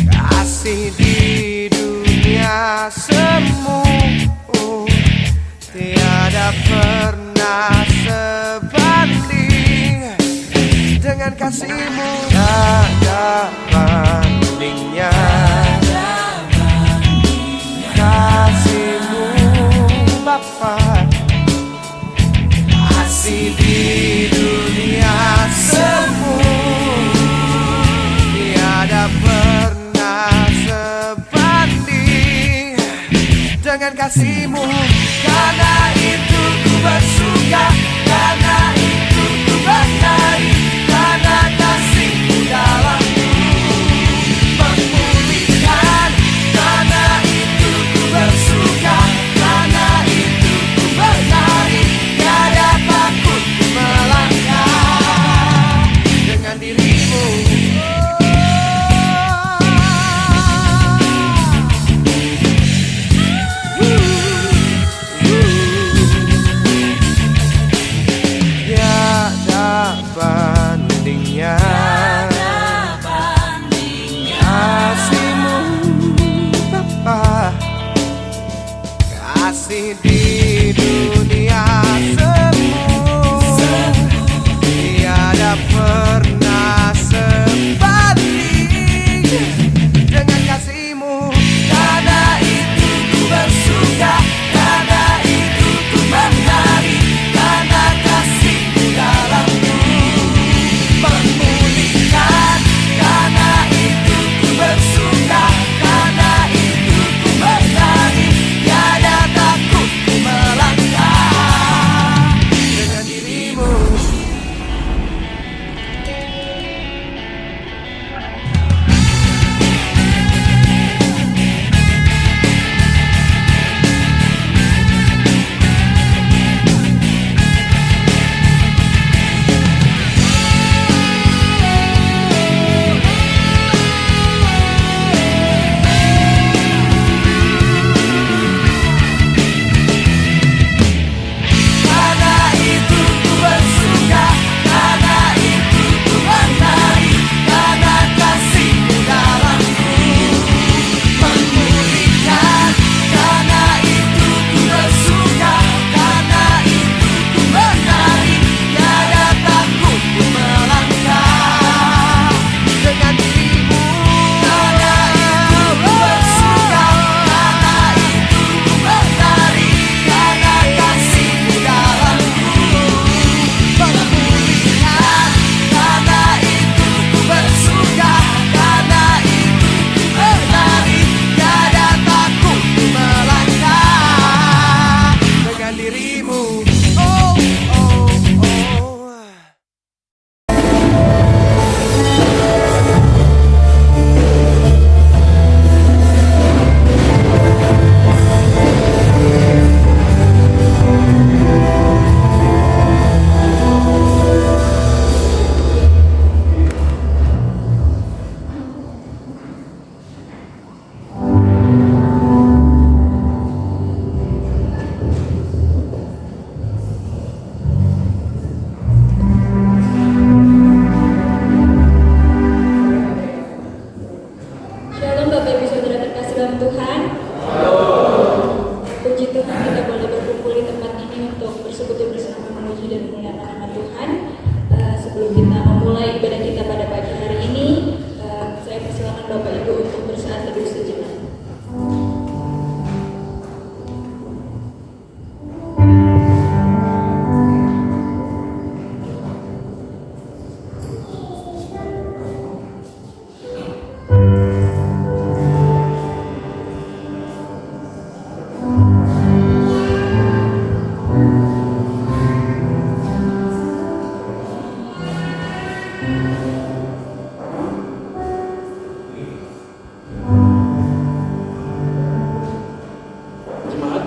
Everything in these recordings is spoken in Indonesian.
kasih di dunia semu tiada pernah sebanding dengan kasihmu. Tiada bandingnya kasihmu Bapa, kasih di dunia semu tiada pernah sebanding dengan kasihmu. Karena itu ku bersuka, karena itu ku bernyanyi, karena kasihmu dalamku memulihkan. Karena itu ku bersuka, karena itu ku bernyanyi, tiada takut ku melangkah dengan dirimu. Bandingnya kasihmu Bapa, kasih di dunia semu tiada pernah sebanding dengan kasihmu. Karena itu ku bersuka, karena itu ku menari, karena kasihmu dalamku memulihkan. Karena itu ku bersuka, karena itu ku bernyanyi, tiada takut ku melangkah dengan dirimu.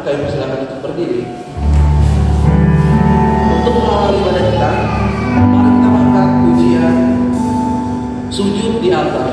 Kami silakan untuk berdiri untuk mengawali ibadah kita. Mari kita angkat pujian sujud di altar.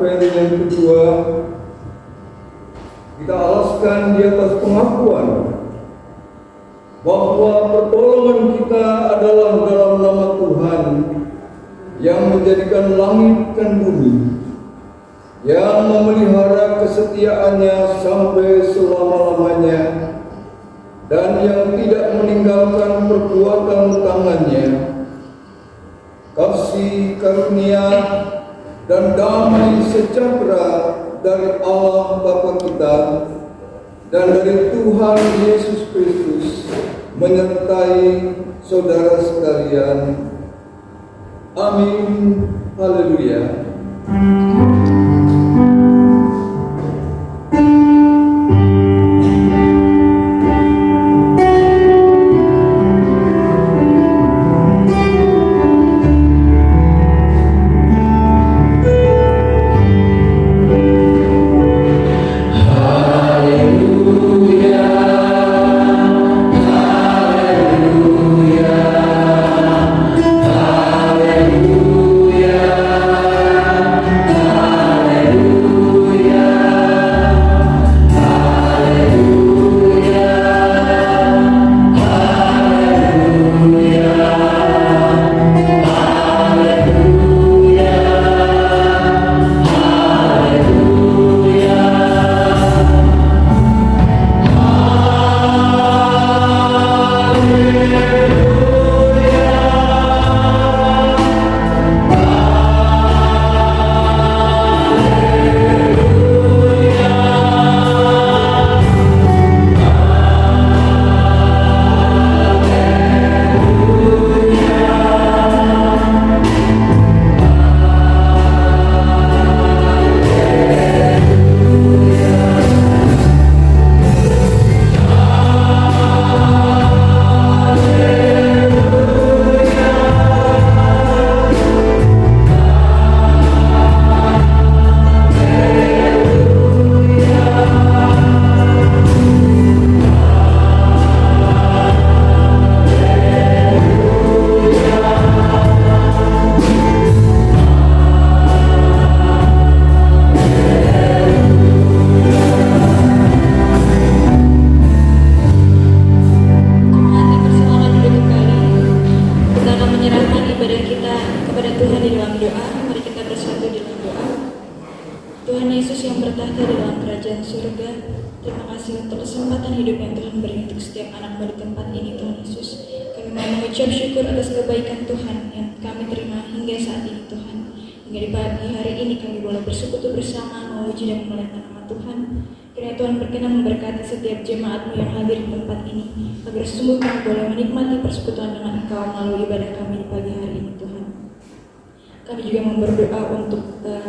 Advent yang kedua, kita alaskan di atas pengakuan bahwa pertolongan kita adalah dalam nama Tuhan yang menjadikan langit dan bumi, yang memelihara kesetiaannya sampai selama-lamanya, dan yang tidak meninggalkan perbuatan tangannya. Kasih karunia dan damai sejahtera dari Allah Bapa kita dan dari Tuhan Yesus Kristus menyertai saudara sekalian. Amin. Haleluya. Tuhan Yesus yang bertahta di dalam kerajaan surga, terima kasih untuk kesempatan hidup yang Tuhan beri untuk setiap anak-Mu di tempat ini, Tuhan Yesus. Kami mau mengucap syukur atas kebaikan Tuhan yang kami terima hingga saat ini, Tuhan. Hingga di pagi hari ini kami boleh bersekutu bersama, memuji dan memuliakan nama Tuhan. Kiranya Tuhan berkenan memberkati setiap jemaat-Mu yang hadir di tempat ini, agar sungguh kami boleh menikmati persekutuan dengan Engkau melalui ibadah kami di pagi hari ini, Tuhan. Kami juga berdoa untuk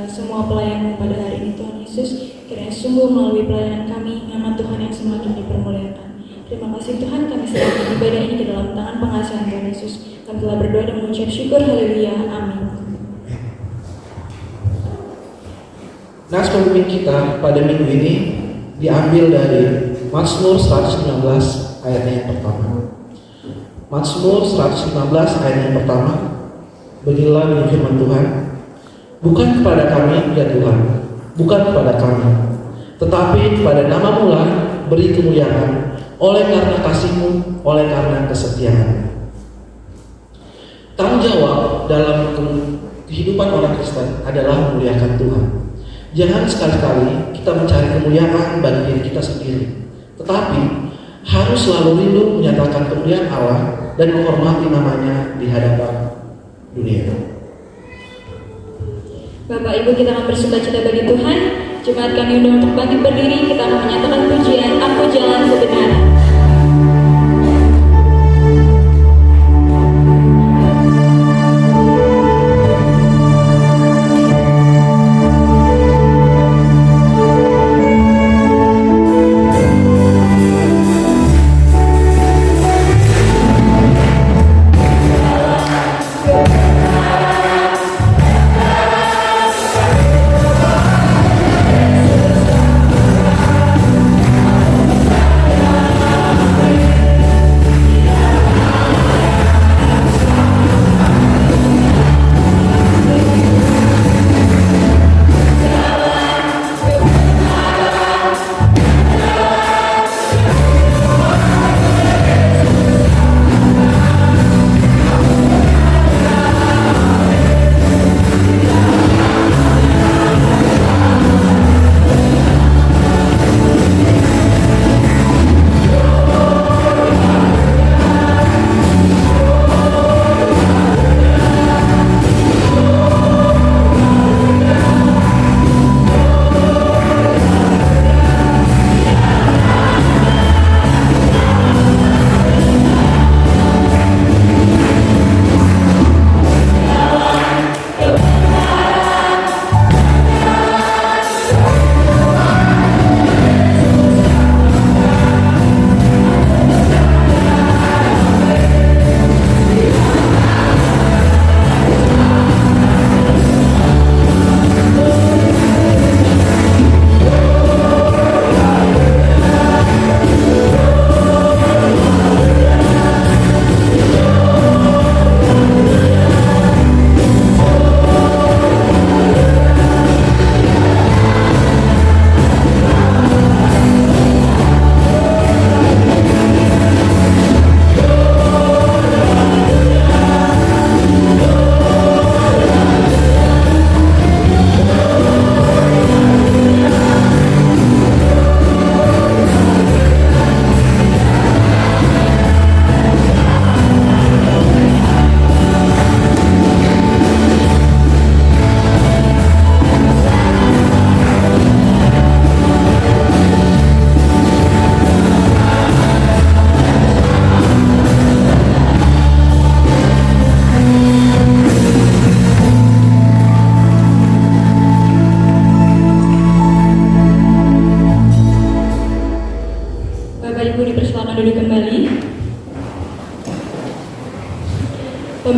semua pelayan pada hari ini, Tuhan Yesus. Kiranya sungguh melalui pelayanan kami, nama Tuhan yang semakin dipermuliakan. Terima kasih Tuhan, kami serahkan ibadah ini ke dalam tangan pengasihan Tuhan Yesus. Kami telah berdoa dan mengucap syukur, haleluya, amin. Nas pemimpin kita pada minggu ini diambil dari Mazmur 119 ayatnya yang pertama. Mazmur 119 ayat yang pertama. Beginilah bunyi firman Tuhan, bukan kepada kami ya Tuhan, bukan kepada kami, tetapi kepada nama-Mu lah beri kemuliaan, oleh karena kasih-Mu, oleh karena kesetiaan. Tanggung jawab dalam kehidupan orang Kristen adalah memuliakan Tuhan. Jangan sekali-kali kita mencari kemuliaan bagi diri kita sendiri, tetapi harus selalu rindu menyatakan kemuliaan Allah dan menghormati namanya di hadapan dunia. Bapak Ibu, kita akan bersukacita bagi Tuhan. Jemaat kami undang untuk bangkit berdiri. Kita akan menyatakan pujian Aku Jalan Kebenaran. Aku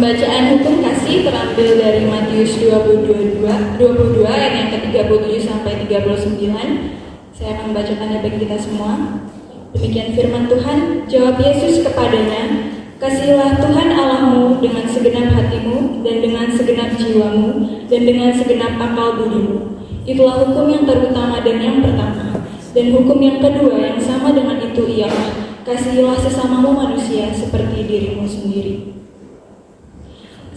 Pembacaan hukum kasih terambil dari Matius 22 ayat yang ke-37 sampai 39. Saya akan membacakannya bagi kita semua. Demikian firman Tuhan. Jawab Yesus kepadanya, "Kasihilah Tuhan Allahmu dengan segenap hatimu dan dengan segenap jiwamu dan dengan segenap akal budimu. Itulah hukum yang terutama dan yang pertama. Dan hukum yang kedua yang sama dengan itu ialah, kasihilah sesamamu manusia seperti dirimu sendiri."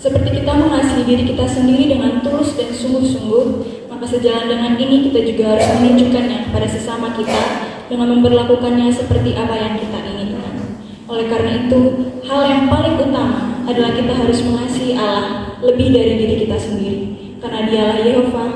Seperti kita mengasihi diri kita sendiri dengan tulus dan sungguh-sungguh, maka sejalan dengan ini kita juga harus menunjukkannya kepada sesama kita dengan memperlakukannya seperti apa yang kita inginkan. Oleh karena itu, hal yang paling utama adalah kita harus mengasihi Allah lebih dari diri kita sendiri, karena Dialah Yehova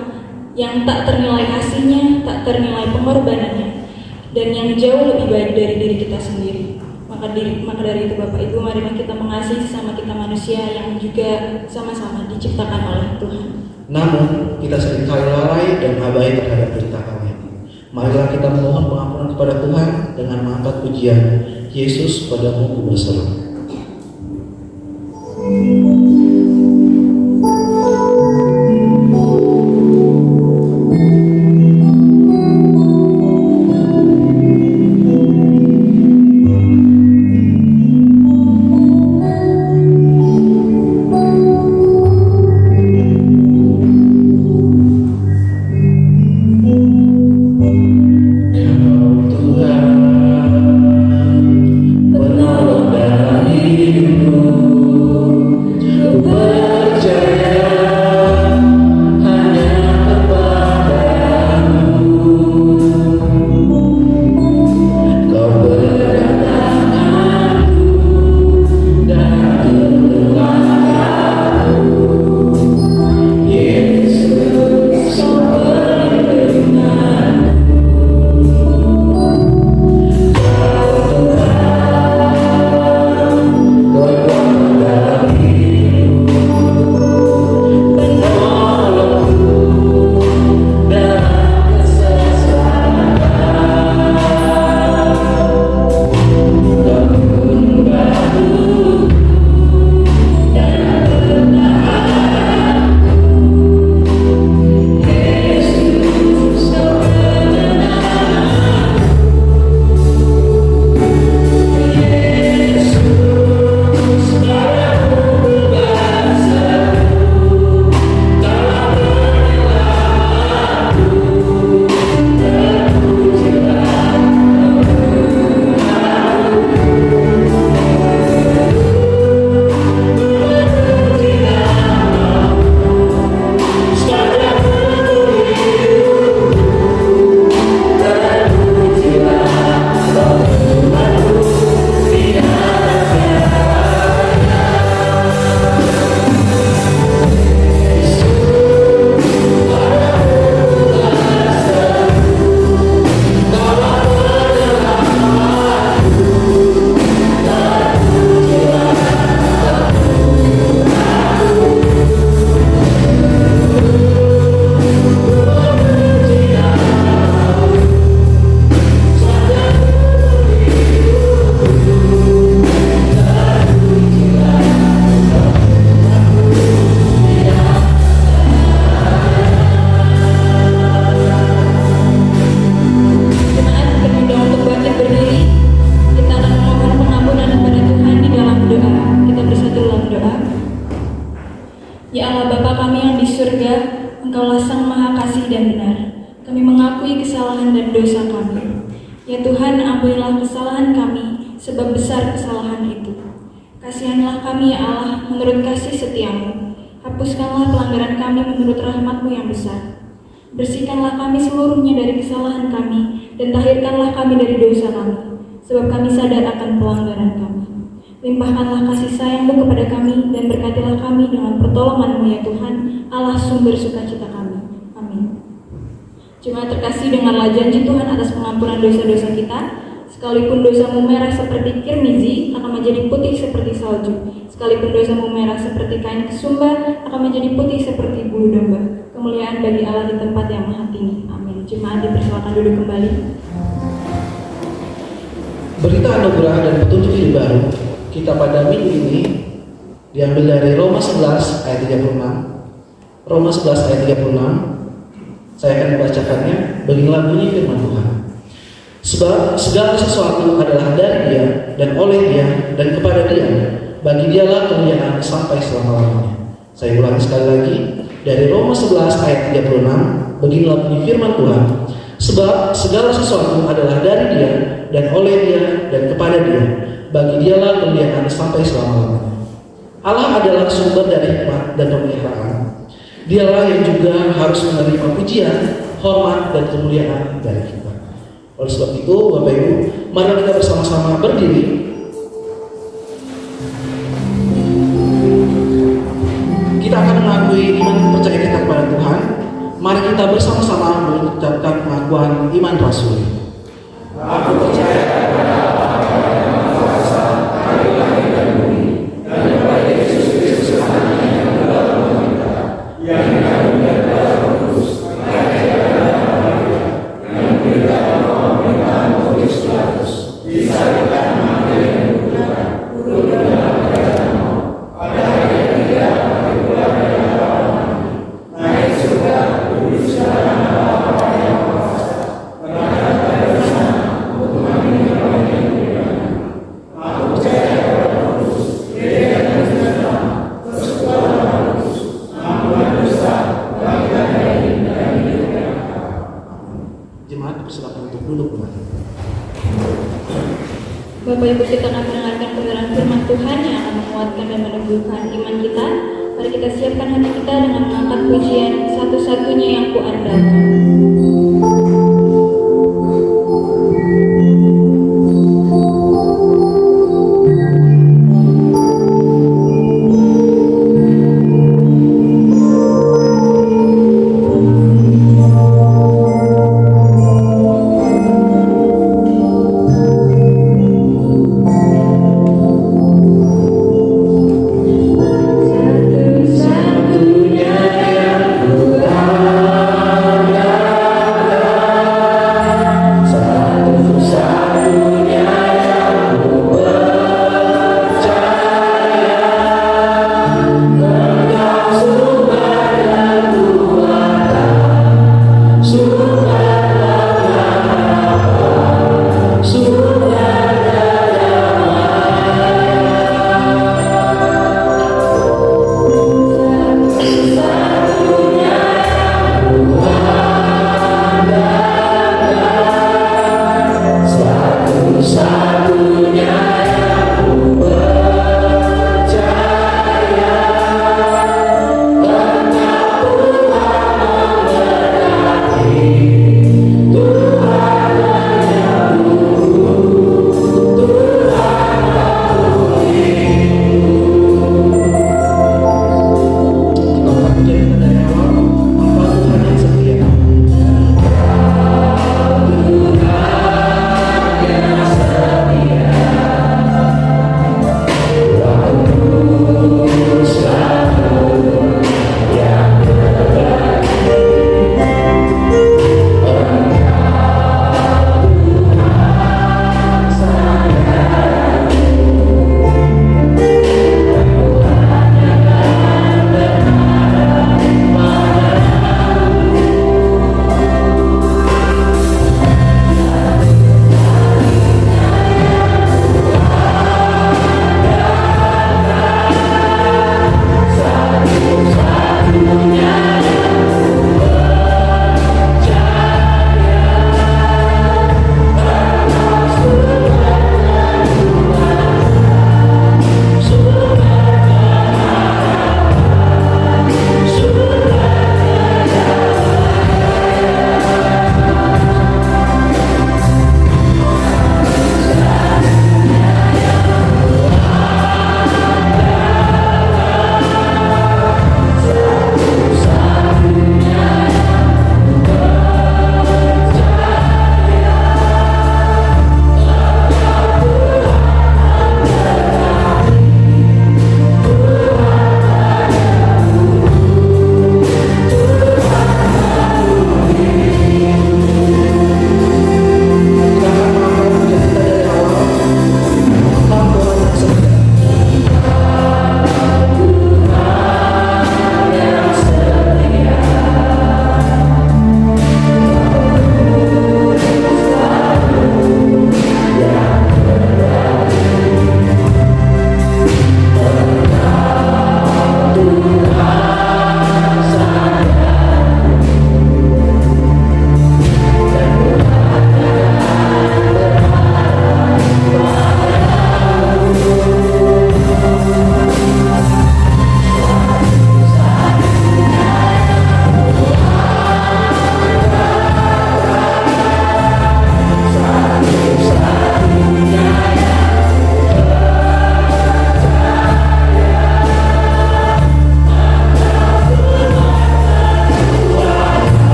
yang tak ternilai kasihnya, tak ternilai pengorbanannya, dan yang jauh lebih baik dari diri kita sendiri. Maka dari itu Bapak Ibu, marilah kita mengasihi sesama kita manusia yang juga sama-sama diciptakan oleh Tuhan. Namun, kita seringkali lalai dan abai terhadap perintah Allah. Marilah kita memohon pengampunan kepada Tuhan dengan mengangkat pujian, Yesus padamu ku berseru. Engkaulah Sang Maha Kasih dan benar. Kami mengakui kesalahan dan dosa kami. Ya Tuhan, ampunilah kesalahan kami, sebab besar kesalahan itu. Kasihanlah kami ya Allah, menurut kasih setiamu. Hapuskanlah pelanggaran kami menurut rahmat-Mu yang besar. Bersihkanlah kami seluruhnya dari kesalahan kami, dan tahirkanlah kami dari dosa kami, sebab kami sadar akan pelanggaran kami. Limpahkanlah kasih sayang-Mu kepada kami, dan berkatilah kami dengan pertolongan-Mu ya Tuhan, Allah sumber sukacita kami. Amin. Jemaat terkasih, dengarlah janji Tuhan atas pengampunan dosa-dosa kita. Sekalipun dosamu merah seperti kirmizi, akan menjadi putih seperti salju. Sekalipun dosamu merah seperti kain kesumba, akan menjadi putih seperti bulu domba. Kemuliaan bagi Allah di tempat yang maha tinggi. Amin. Jemaat dipersilakan duduk kembali. Berita anugerah dan petunjuk hidup baru kita pada minggu ini diambil dari Roma 11 ayat 36. Roma 11 ayat 36. Saya akan membacakannya. Beginilah bunyi firman Tuhan. Sebab segala sesuatu adalah dari Dia dan oleh Dia dan kepada Dia. Bagi Dialah kemuliaan sampai selama-lamanya. Saya ulangi sekali lagi dari Roma 11 ayat 36. Beginilah bunyi firman Tuhan. Sebab segala sesuatu adalah dari Dia dan oleh Dia dan kepada Dia. Bagi Dialah kemuliaan sampai selama-lamanya. Allah adalah sumber dari hikmat dan pemeliharaan. Dialah yang juga harus menerima pujian, hormat, dan kemuliaan dari kita. Oleh sebab itu, Bapak Ibu, mari kita bersama-sama berdiri. Kita akan mengakui iman percaya kita kepada Tuhan. Mari kita bersama-sama mengucapkan pengakuan iman rasuli. Aku percaya kepada Allah, Bapa Kuasa, Hari langit dan bumi, dan kepada Yesus Kristus Anaknya yang telah meminta, yang dikandung dari Roh Kudus, lahir dari Maria, yang menderita dalam pemerintahan Pontius Pilatus, disalibkan, mati dan dikuburkan, turun dalam kerajaan maut. Pada hari ketiga, bangkit pula dari antara orang mati, naik surga, duduk di sebelah kanan Bapa yang Maha Kuasa, menghadap dari sana untuk mengambil orang yang beriman. Aku percaya kepada Roh Kudus, Gereja yang Kristen, persekutuan Roh Kudus, ampunan dosa, kebangkitan dari dan hidup yang kekal. Jemaat dipersilakan untuk duduk kembali. Bapak Ibu, kita akan mendengarkan kebenaran firman Tuhan yang akan menguatkan dan menumbuhkan iman kita. Mari kita siapkan hati kita dengan mengangkat pujian satu-satunya yang kuandalkan. Satu-satunya yang ku andalkan.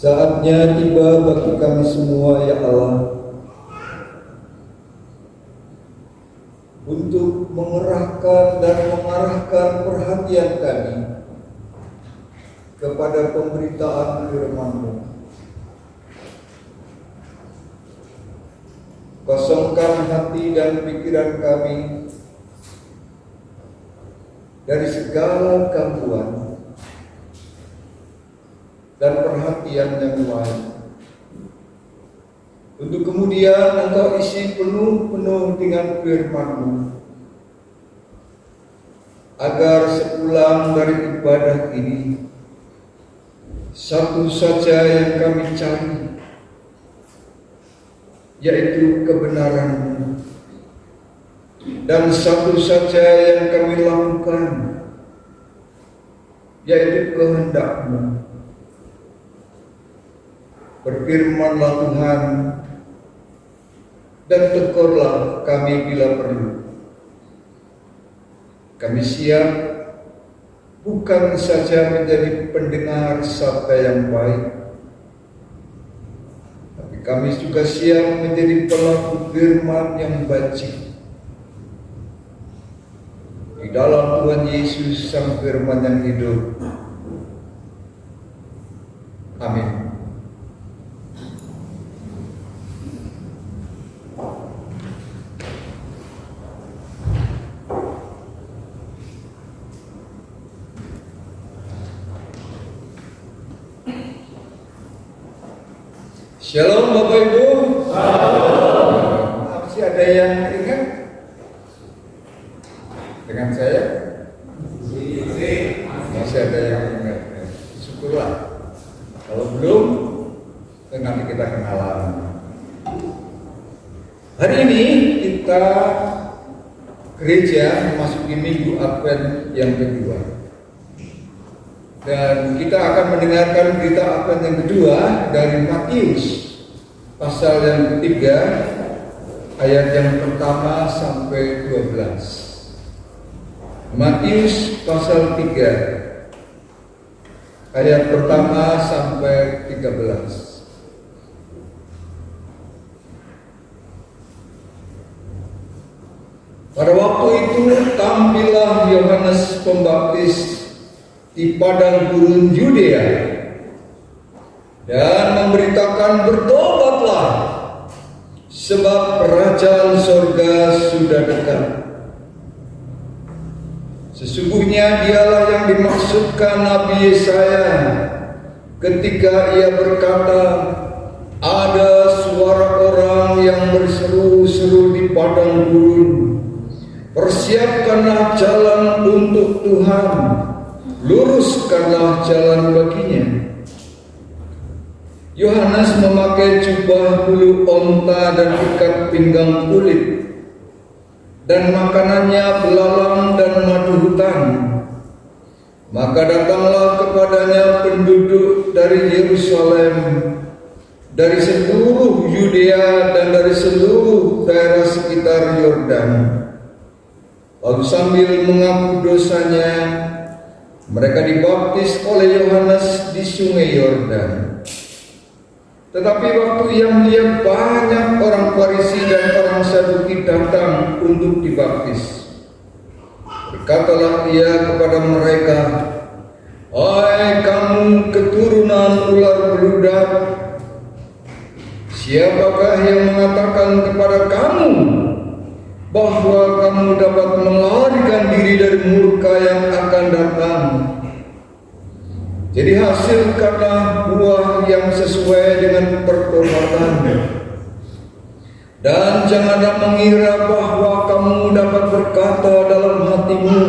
Saatnya tiba bagi kami semua, ya Allah, untuk mengerahkan dan mengarahkan perhatian kami kepada pemberitaan firman-Mu. Kosongkan hati dan pikiran kami dari segala gangguan dan perhatian yang lain, untuk kemudian Engkau isi penuh-penuh dengan firman-Mu, agar sepulang dari ibadah ini, satu saja yang kami cari, yaitu kebenaran-Mu, dan satu saja yang kami lakukan, yaitu kehendak-Mu. Berfirmanlah Tuhan, dan tegurlah kami bila perlu. Kami siap bukan saja menjadi pendengar sabda yang baik, tapi kami juga siap menjadi pelaku firman yang bajik. Di dalam Tuhan Yesus Sang Firman yang hidup. Amin. Shalom Bapak Ibu. Masih ada yang ingat dengan saya? Masih ada yang ingat. Syukurlah. Kalau belum, nanti kita kenalan. Hari ini kita gereja memasuki Minggu Advent yang kedua. Dan kita akan mendengarkan berita Advent yang kedua dari Matius pasal yang ketiga, ayat yang pertama sampai 12. Matius pasal 3, ayat pertama sampai 13. Pada waktu itu tampillah Yohanes Pembaptis di padang gurun Yudea dan memberitakan, bertobatlah, sebab kerajaan sorga sudah dekat. Sesungguhnya dialah yang dimaksudkan Nabi Yesaya ketika ia berkata, ada suara orang yang berseru-seru di padang gurun, persiapkanlah jalan untuk Tuhan, luruskanlah jalan baginya. Yohanes memakai jubah bulu onta dan ikat pinggang kulit, dan makanannya belalang dan madu hutan. Maka datanglah kepadanya penduduk dari Yerusalem, dari seluruh Yudea dan dari seluruh daerah sekitar Yordan. Lalu sambil mengaku dosanya, mereka dibaptis oleh Yohanes di sungai Yordan. Tetapi waktu ia melihat banyak orang Farisi dan orang Saduki datang untuk dibaptis, berkatalah ia kepada mereka, hai kamu keturunan ular beludak, siapakah yang mengatakan kepada kamu bahwa kamu dapat melarikan diri dari murka yang akan datang? Jadi hasilkanlah buah yang sesuai dengan pertobatan, dan janganlah mengira bahwa kamu dapat berkata dalam hatimu,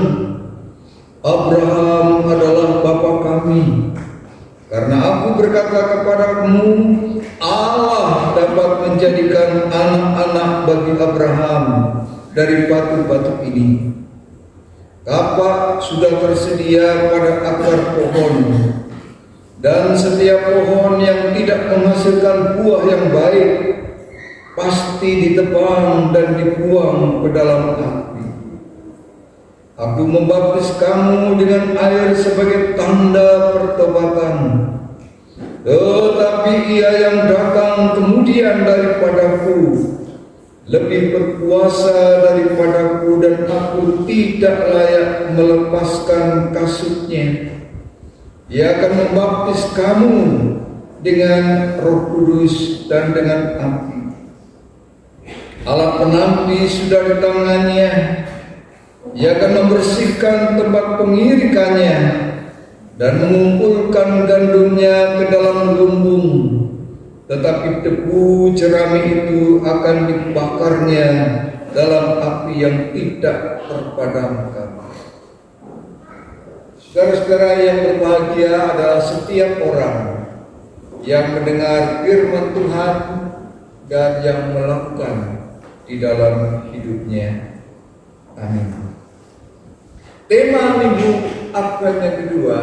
Abraham adalah bapa kami. Karena aku berkata kepadamu, Allah dapat menjadikan anak-anak bagi Abraham dari batu-batu ini. Kapak sudah tersedia pada akar pohon, dan setiap pohon yang tidak menghasilkan buah yang baik pasti ditebang dan dibuang ke dalam api. Aku membaptis kamu dengan air sebagai tanda pertobatan, Tetapi ia yang datang kemudian daripadaku lebih berkuasa daripadaku, dan aku tidak layak melepaskan kasutnya. Ia akan membaptis kamu dengan Roh Kudus dan dengan api. Alat penampi sudah di tangannya. Ia akan membersihkan tempat pengirikannya dan mengumpulkan gandumnya ke dalam lumbung. Tetapi debu jerami itu akan dibakarnya dalam api yang tidak terpadamkan. Saudara-saudara yang berbahagia adalah setiap orang yang mendengar firman Tuhan dan yang melakukan di dalam hidupnya. Amin. Tema minggu Advent yang kedua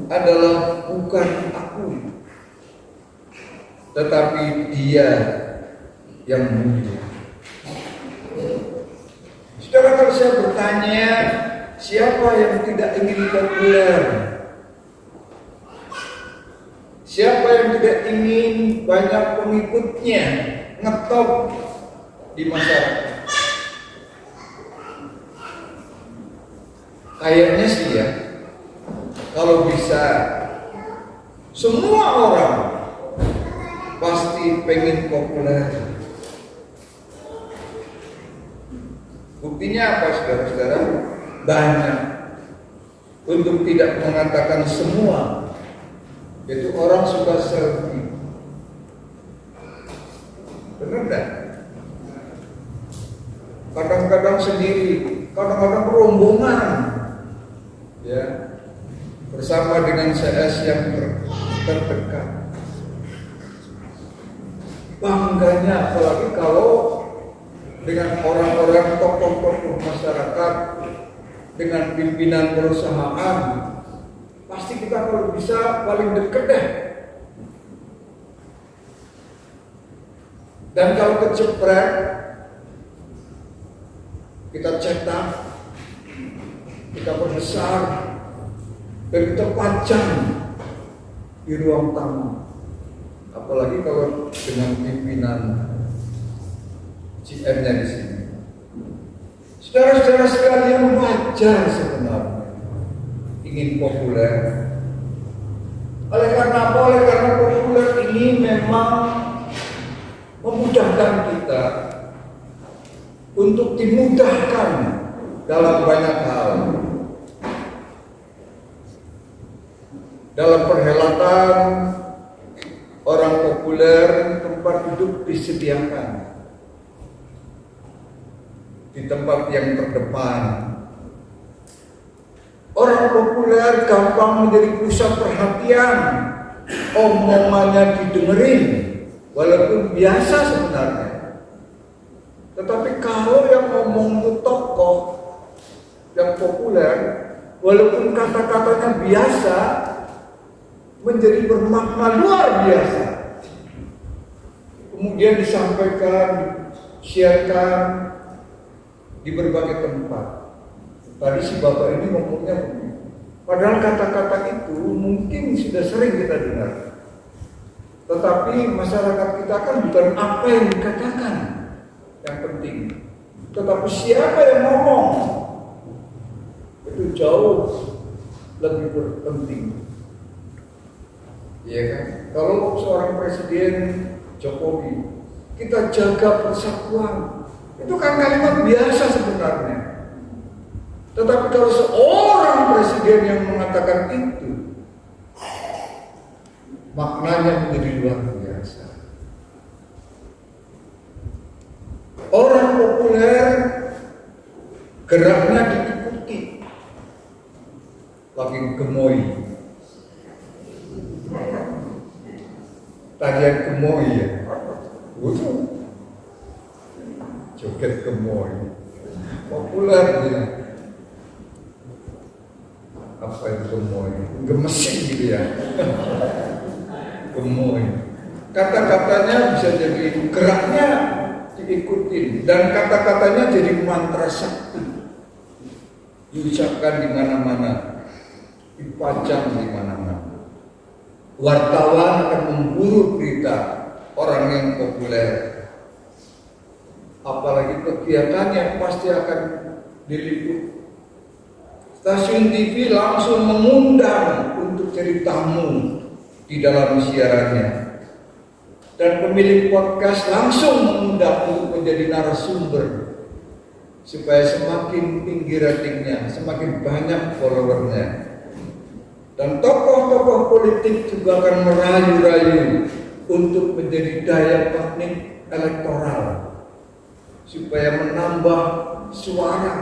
adalah bukan aku, tetapi Dia yang mulia. Saudara, kalau saya bertanya, siapa yang tidak ingin populer? Siapa yang tidak ingin banyak pengikutnya, ngetop di masyarakat? Kayaknya sih ya, kalau bisa semua orang pasti pengen populer. Buktinya apa, saudara-saudara? Banyak. Untuk tidak mengatakan semua, yaitu orang suka selfie. Benar enggak? Kadang-kadang sendiri, kadang-kadang rombongan, ya, bersama dengan CS yang terdekat. Bangganya apalagi kalau dengan orang-orang tokoh-tokoh masyarakat, dengan pimpinan perusahaan, pasti kita kalau bisa paling dekat deh. Dan kalau kecepret, kita cetak, kita perbesar, dan kita pajang di ruang tamu. Apalagi kalau dengan pimpinan GM-nya di sini. Saudara-saudara sekalian, wajar sebenarnya ingin populer. Oleh karena apa? Oleh karena populer ini memang memudahkan kita untuk dimudahkan dalam banyak hal. Dalam perhelatan orang populer, tempat duduk disediakan di tempat yang terdepan. Orang populer gampang menjadi pusat perhatian, omongannya didengerin, walaupun biasa sebenarnya. Tetapi kalau yang ngomong itu tokoh yang populer, walaupun kata-katanya biasa, menjadi bermakna luar biasa. Kemudian disampaikan, disiarkan di berbagai tempat. Tadi si bapak ini ngomongnya begini. Padahal kata-kata itu mungkin sudah sering kita dengar. Tetapi masyarakat kita kan bukan apa yang dikatakan yang penting, tetapi siapa yang ngomong itu jauh lebih berpenting. Iya kan? Kalau seorang presiden Jokowi, kita jaga persatuan, itu kan kalimat biasa sebenarnya. Tetapi kalau seorang presiden yang mengatakan itu, maknanya menjadi luar biasa. Orang populer geraknya diikuti, lagi gemoy. Tarian gemoy ya, joget gemoy, populer ya. Apa itu gemoy? Gemesin gitu ya. Gemoy. Kata-katanya bisa jadi geraknya diikutin, dan kata-katanya jadi mantra sakti, diucapkan di mana-mana, dipajang di mana-mana. Wartawan akan memburu berita orang yang populer. Apalagi kegiatannya pasti akan diliput. Stasiun TV langsung mengundang untuk jadi tamu di dalam siarannya. Dan pemilik podcast langsung mengundang untuk menjadi narasumber supaya semakin tinggi ratingnya, semakin banyak followernya. Dan tokoh-tokoh politik juga akan merayu-rayu untuk menjadi daya magnet elektoral supaya menambah suara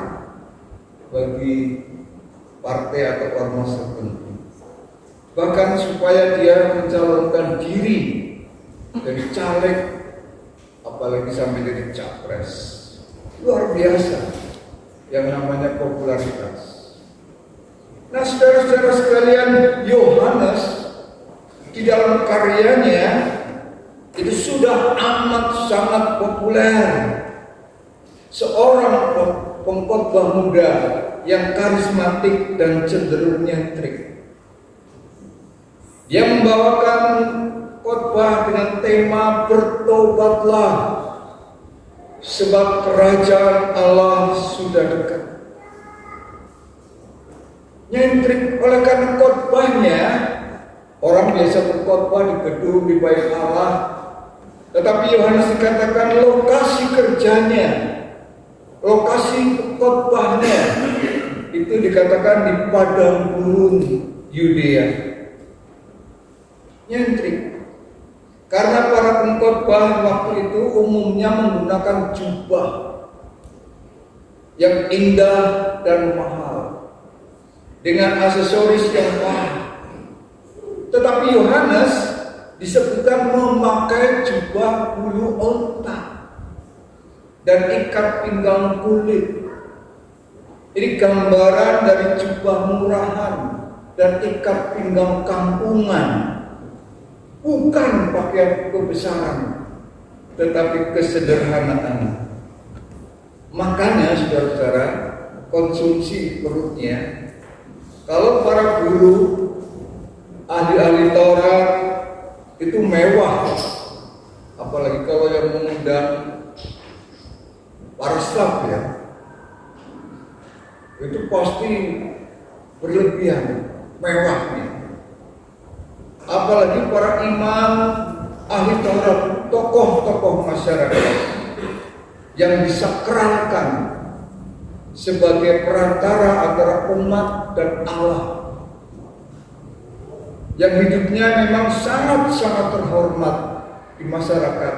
bagi partai atau ormas tertentu. Bahkan supaya dia mencalonkan diri dari caleg, apalagi sampai jadi capres. Luar biasa yang namanya popularitas. Nah, saudara-saudara sekalian, Yohanes di dalam karyanya itu sudah amat sangat populer. Seorang pengkhotbah muda yang karismatik dan cenderung nyentrik. Dia membawakan khotbah dengan tema bertobatlah sebab kerajaan Allah sudah dekat. Nyentrik oleh karena khotbahnya, orang biasa berkhotbah di gedung di bait Allah, tetapi Yohanes dikatakan lokasi kerjanya, lokasi khotbahnya itu dikatakan di padang gurun Yudea. Nyentrik karena para pengkhotbah waktu itu umumnya menggunakan jubah yang indah dan mahal dengan aksesoris yang mahal. Tetapi Yohanes disebutkan memakai jubah bulu onta dan ikat pinggang kulit. Ini gambaran dari jubah murahan dan ikat pinggang kampungan. Bukan pakaian kebesaran, tetapi kesederhanaan. Makanya saudara-saudara, konsumsi perutnya, kalau para guru, ahli-ahli Taurat itu mewah, apalagi kalau yang mengundang para staf ya, itu pasti berlebihan, mewahnya. Apalagi para imam, ahli Taurat, tokoh-tokoh masyarakat yang disakralkan sebagai perantara antara umat dan Allah, yang hidupnya memang sangat-sangat terhormat di masyarakat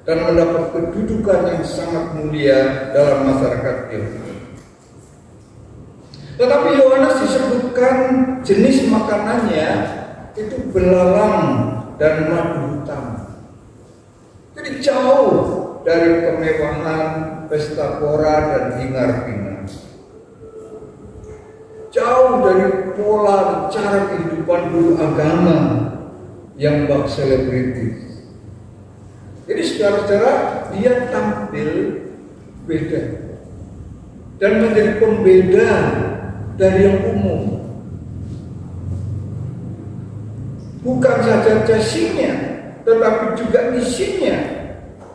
dan mendapat kedudukan yang sangat mulia dalam masyarakat Yahudi. Tetapi Yohanes disebutkan jenis makanannya itu belalang dan madu hutan. Jadi jauh dari kemewahan pesta pora dan hingar-bingar, jauh dari pola dan cara kehidupan guru agama yang bak selebritis. Jadi saudara-saudara, dia tampil beda dan menjadi pembeda dari yang umum. Bukan saja casingnya, tetapi juga isinya.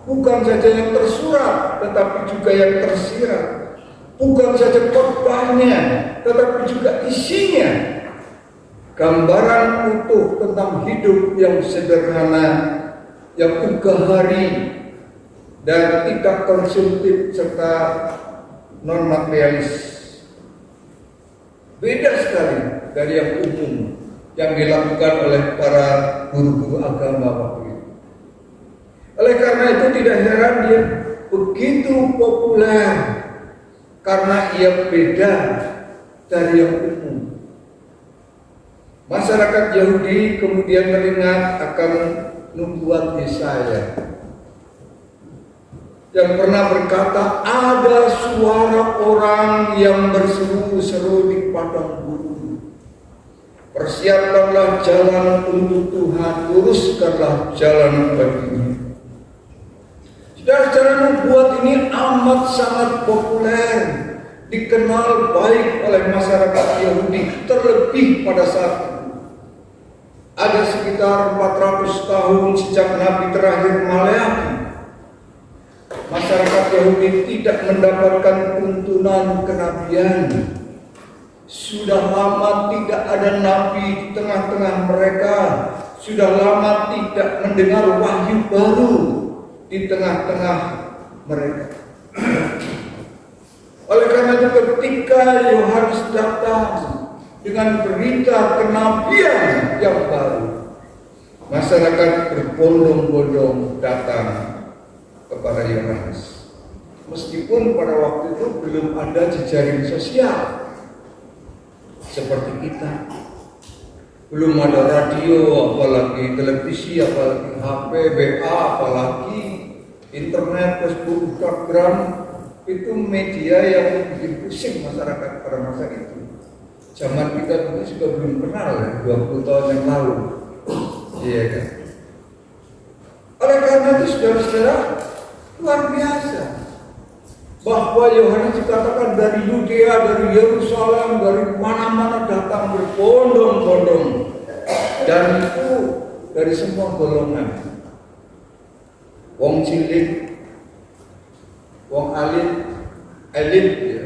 Bukan saja yang tersurat, tetapi juga yang tersirat. Bukan saja khotbahnya, tetapi juga isinya. Gambaran utuh tentang hidup yang sederhana, yang ugahari, dan tidak konsumtif serta non-materialis. Beda sekali dari yang umum yang dilakukan oleh para guru-guru agama waktu itu. Oleh karena itu tidak heran dia begitu populer karena ia beda dari yang umum. Masyarakat Yahudi kemudian teringat akan nubuat Yesaya yang pernah berkata, ada suara orang yang berseru-seru di padang gurun. Persiapkanlah jalan untuk Tuhan, luruskanlah jalan baginya. Saudara-saudara, nubuat ini amat sangat populer, dikenal baik oleh masyarakat Yahudi, terlebih pada saat itu. Ada sekitar 400 tahun sejak Nabi terakhir Maleakhi. Masyarakat Yahudi tidak mendapatkan tuntunan kenabian. Sudah lama tidak ada nabi di tengah-tengah mereka. Sudah lama tidak mendengar wahyu baru di tengah-tengah mereka. Oleh karena itu ketika Yohanes datang dengan berita kenabian yang baru, masyarakat berbondong-bondong datang kepada Yohanes. Meskipun pada waktu itu belum ada jejaring sosial seperti kita. Belum ada radio, apalagi televisi, apalagi HP, WA, apalagi internet, Facebook, Instagram. Itu media yang bikin pusing masyarakat pada masa itu. Zaman kita dulu juga belum kenal ya, 20 tahun yang lalu. Iya kan? Oleh karena itu saudara-saudara, luar biasa bahwa Yohanes dikatakan dari Yudea, dari Yerusalem, dari mana-mana datang berbondong-bondong, dan itu dari semua golongan, wong cilik, wong elit ya.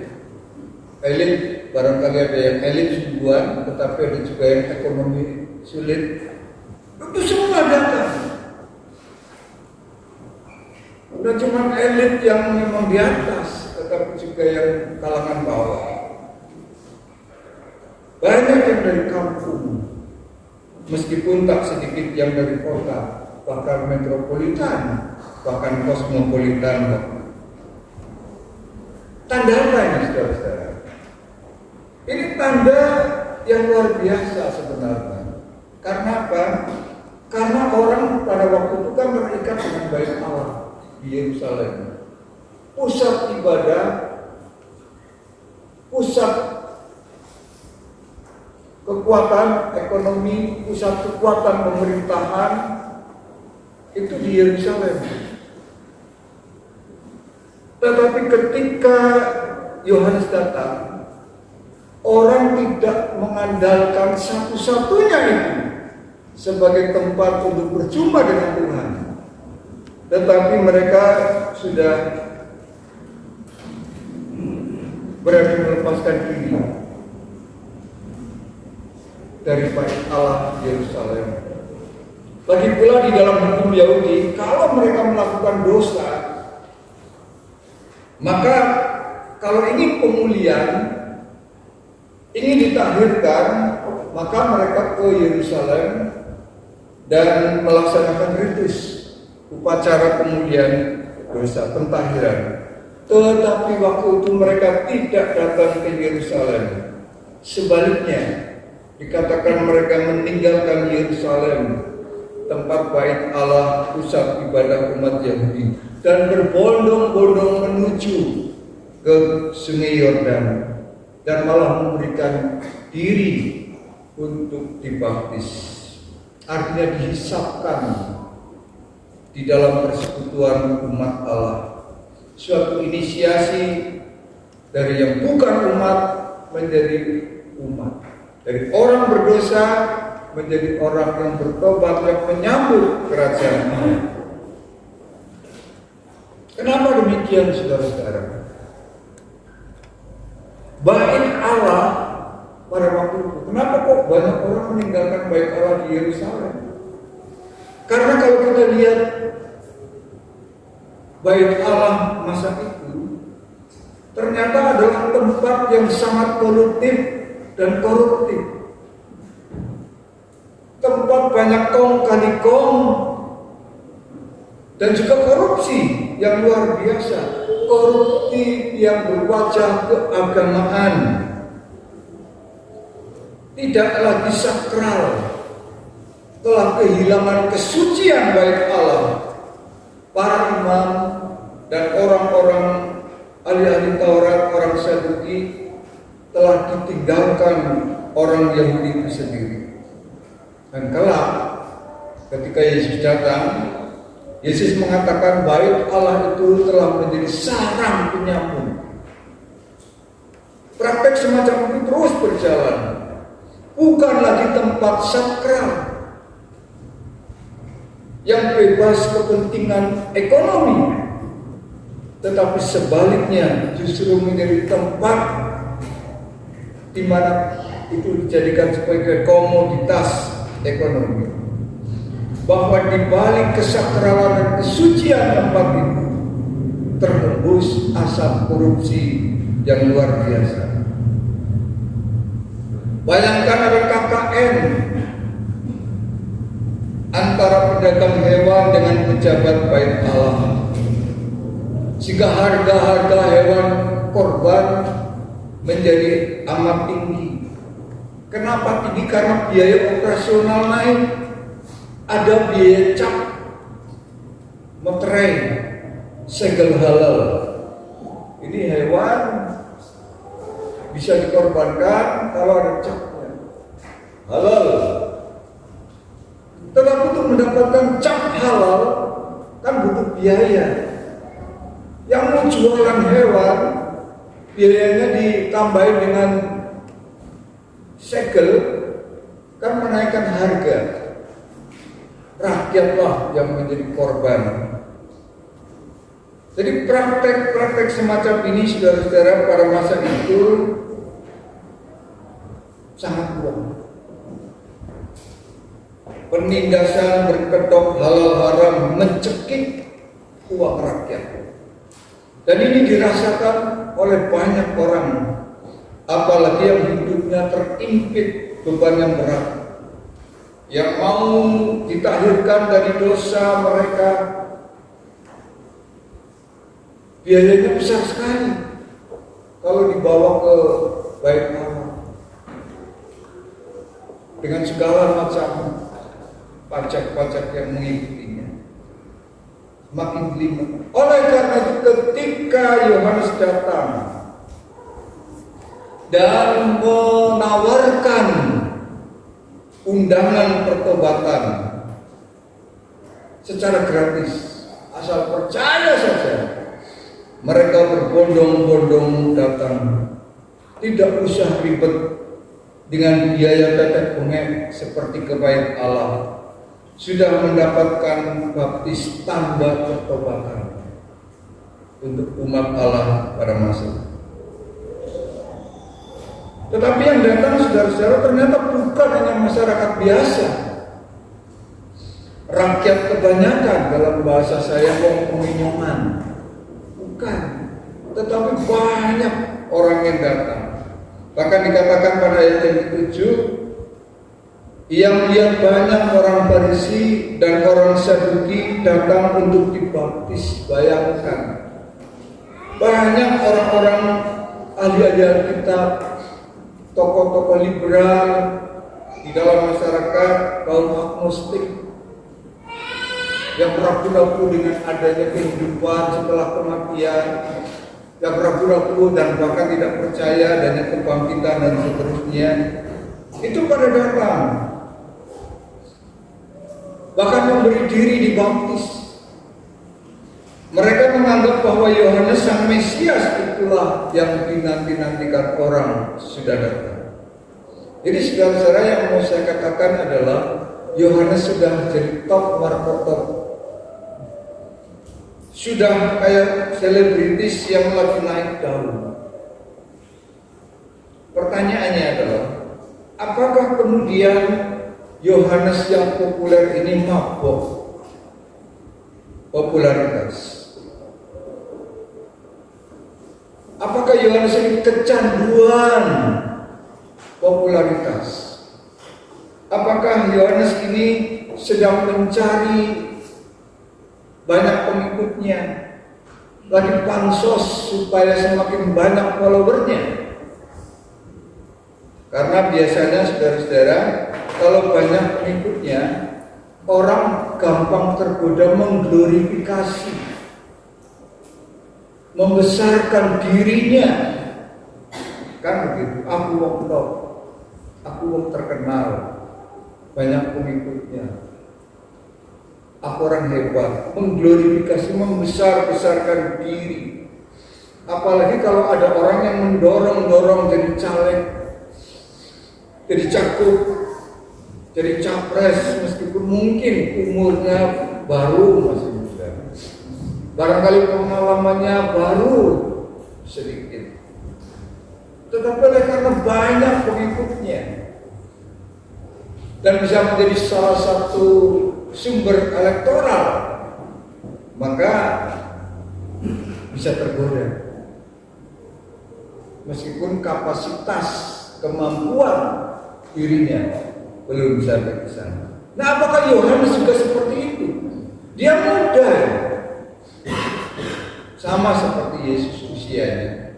Elit barangkali ada yang elit sungguhan, tetapi ada juga yang ekonomi sulit. Itu semua datang. Udah cuma elit yang memang di atas, tetapi juga yang kalangan bawah. Banyak yang dari kampung, meskipun tak sedikit yang dari kota, bahkan metropolitan, bahkan kosmopolitan. Tanda apa ini saudara-saudara? Ini tanda yang luar biasa sebenarnya. Karena apa? Karena orang pada waktu itu kan terikat dengan bait Allah di Yerusalem. Pusat ibadah, pusat kekuatan ekonomi, pusat kekuatan pemerintahan itu di Yerusalem. Tetapi ketika Yohanes datang, orang tidak mengandalkan satu-satunya itu sebagai tempat untuk berjumpa dengan Tuhan, tetapi mereka sudah berani melepaskan diri dari bait Allah Yerusalem. Lagi pula di dalam hukum Yahudi, kalau mereka melakukan dosa, maka kalau ingin pemulihan, ingin ditahirkan, maka mereka ke Yerusalem dan melaksanakan ritus upacara pemulihan dosa, pentahiran. Tetapi waktu itu mereka tidak datang ke Yerusalem. Sebaliknya, dikatakan mereka meninggalkan Yerusalem, tempat bait Allah, pusat ibadah umat Yahudi, dan berbondong-bondong menuju ke Sungai Yordan dan malah memberikan diri untuk dibaptis. Artinya dihisapkan di dalam persekutuan umat Allah. Suatu inisiasi dari yang bukan umat menjadi umat, dari orang berdosa menjadi orang yang bertobat, yang menyambut kerajaan Allah. Kenapa demikian saudara-saudara? Bait Allah pada waktu itu, kenapa kok banyak orang meninggalkan bait Allah di Yerusalem? Karena kalau kita lihat bait Allah masa itu, ternyata adalah tempat yang sangat koruptif dan koruptif. Tempat banyak kong kali kong dan juga korupsi yang luar biasa, korupsi yang berwajah keagamaan, tidak lagi sakral, telah kehilangan kesucian bait Allah. Para imam dan orang-orang ahli-ahli Taurat, orang Saduki telah ditinggalkan orang Yahudi itu sendiri. Dan kelak ketika Yesus datang, Yesus mengatakan bait Allah itu telah menjadi sarang penyambung. Praktek semacam itu terus berjalan. Bukan lagi tempat sakral, yang bebas kepentingan ekonomi, tetapi sebaliknya justru menjadi tempat di mana itu dijadikan sebagai komoditas ekonomi. Bahwa di balik kesakralan dan kesucian tempat itu terhembus asap korupsi yang luar biasa. Bayangkan ada KKN antara pedagang hewan dengan pejabat bait Allah, sehingga harga-harga hewan korban menjadi amat tinggi. Kenapa tinggi? Karena biaya operasional naik, ada biaya cap, materai, segel halal. Ini hewan bisa dikorbankan kalau ada capnya, halal. Tetapi untuk mendapatkan cap halal kan butuh biaya. Yang mau jualan hewan, biayanya ditambahin dengan segel, kan menaikkan harga. Rakyatlah yang menjadi korban. Jadi praktek-praktek semacam ini, saudara-saudara, pada masa itu sangat kuat. Penindasan berkedok halal haram mencekik uang rakyat. Dan ini dirasakan oleh banyak orang, apalagi yang hidupnya terimpit beban yang berat, yang mau ditahirkan dari dosa mereka. Biayanya besar sekali kalau dibawa ke bait Allah, dengan segala macam pajak-pajak yang mengikutinya. Makin jelimet. Oleh karena itu ketika Yohanes datang dan menawarkan undangan pertobatan secara gratis, asal percaya saja, mereka berbondong-bondong datang. Tidak usah ribet dengan biaya tetek bengek seperti ke bait Allah. Sudah mendapatkan baptis tanda pertobatan untuk umat Allah pada masa itu. Tetapi yang datang, saudara-saudara, ternyata bukan hanya masyarakat biasa, rakyat kebanyakan, dalam bahasa saya wong peminyoman. Bukan, tetapi banyak orang yang datang. Bahkan dikatakan pada ayat yang ke-7, yang lihat banyak orang Farisi dan orang Saduki datang untuk dibaptis. Bayangkan, banyak orang-orang ahli-ahli Alkitab, tokoh-tokoh liberal di dalam masyarakat, kaum agnostik, yang ragu-ragu dengan adanya kehidupan setelah kematian, yang ragu-ragu dan bahkan tidak percaya adanya kebangkitan dan seterusnya, itu pada datang, bahkan memberi diri dibaptis. Mereka menganggap bahwa Yohanes sang Mesias itulah yang dinanti-nantikan orang sudah datang. Jadi saudara-saudara, yang mau saya katakan adalah Yohanes sudah jadi top marketer, sudah kayak selebritis yang lagi naik daun. Pertanyaannya adalah, apakah kemudian Yohanes yang populer ini mabok popularitas? Apakah Yohanes ini kecanduan popularitas? Apakah Yohanes ini sedang mencari banyak pengikutnya, lagi pansos supaya semakin banyak followernya? Karena biasanya, saudara-saudara, kalau banyak pengikutnya, orang gampang tergoda mengglorifikasi, membesarkan dirinya. Kan begitu, aku wong top, aku wong terkenal, banyak pengikutnya, aku orang hebat, mengglorifikasi, membesar-besarkan diri. Apalagi kalau ada orang yang mendorong-dorong jadi caleg, jadi cakup, jadi capres, meskipun mungkin umurnya baru masih muda. Barangkali pengalamannya baru sedikit. Tetapi oleh karena banyak pengikutnya dan bisa menjadi salah satu sumber elektoral, maka bisa tergoda. Meskipun kapasitas kemampuan dirinya belum sampai ke sana. Nah, apakah Yohanes juga seperti itu? Dia muda, sama seperti Yesus usianya,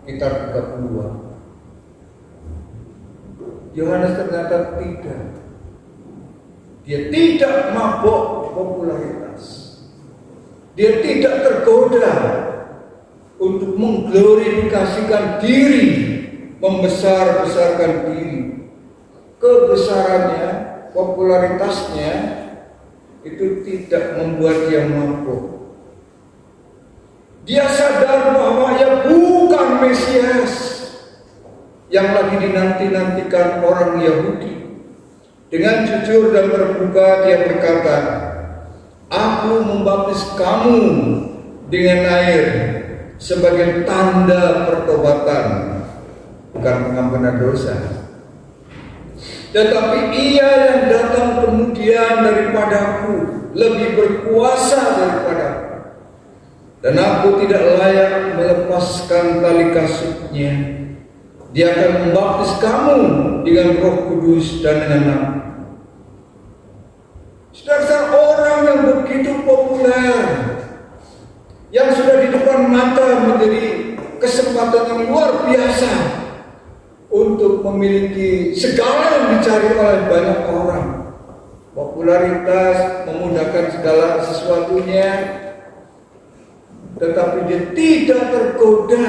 sekitar 32. Yohanes ternyata tidak. Dia tidak mabuk popularitas. Dia tidak tergoda untuk mengglorifikasikan diri, membesar-besarkan diri. Kebesarannya, popularitasnya itu tidak membuat dia mabuk. Dia sadar bahwa ia bukan Mesias yang lagi dinanti-nantikan orang Yahudi. Dengan jujur dan terbuka dia berkata, "Aku membaptis kamu dengan air sebagai tanda pertobatan, bukan pengampunan dosa. Tetapi ia yang datang kemudian daripadaku lebih berkuasa daripadaku, dan aku tidak layak melepaskan tali kasutnya. Dia akan membaptis kamu dengan Roh Kudus dan dengan api." Saudara, orang yang begitu populer, yang sudah di depan mata menjadi kesempatan yang luar biasa untuk memiliki segala yang dicari oleh banyak orang. Popularitas memudahkan segala sesuatunya, tetapi dia tidak tergoda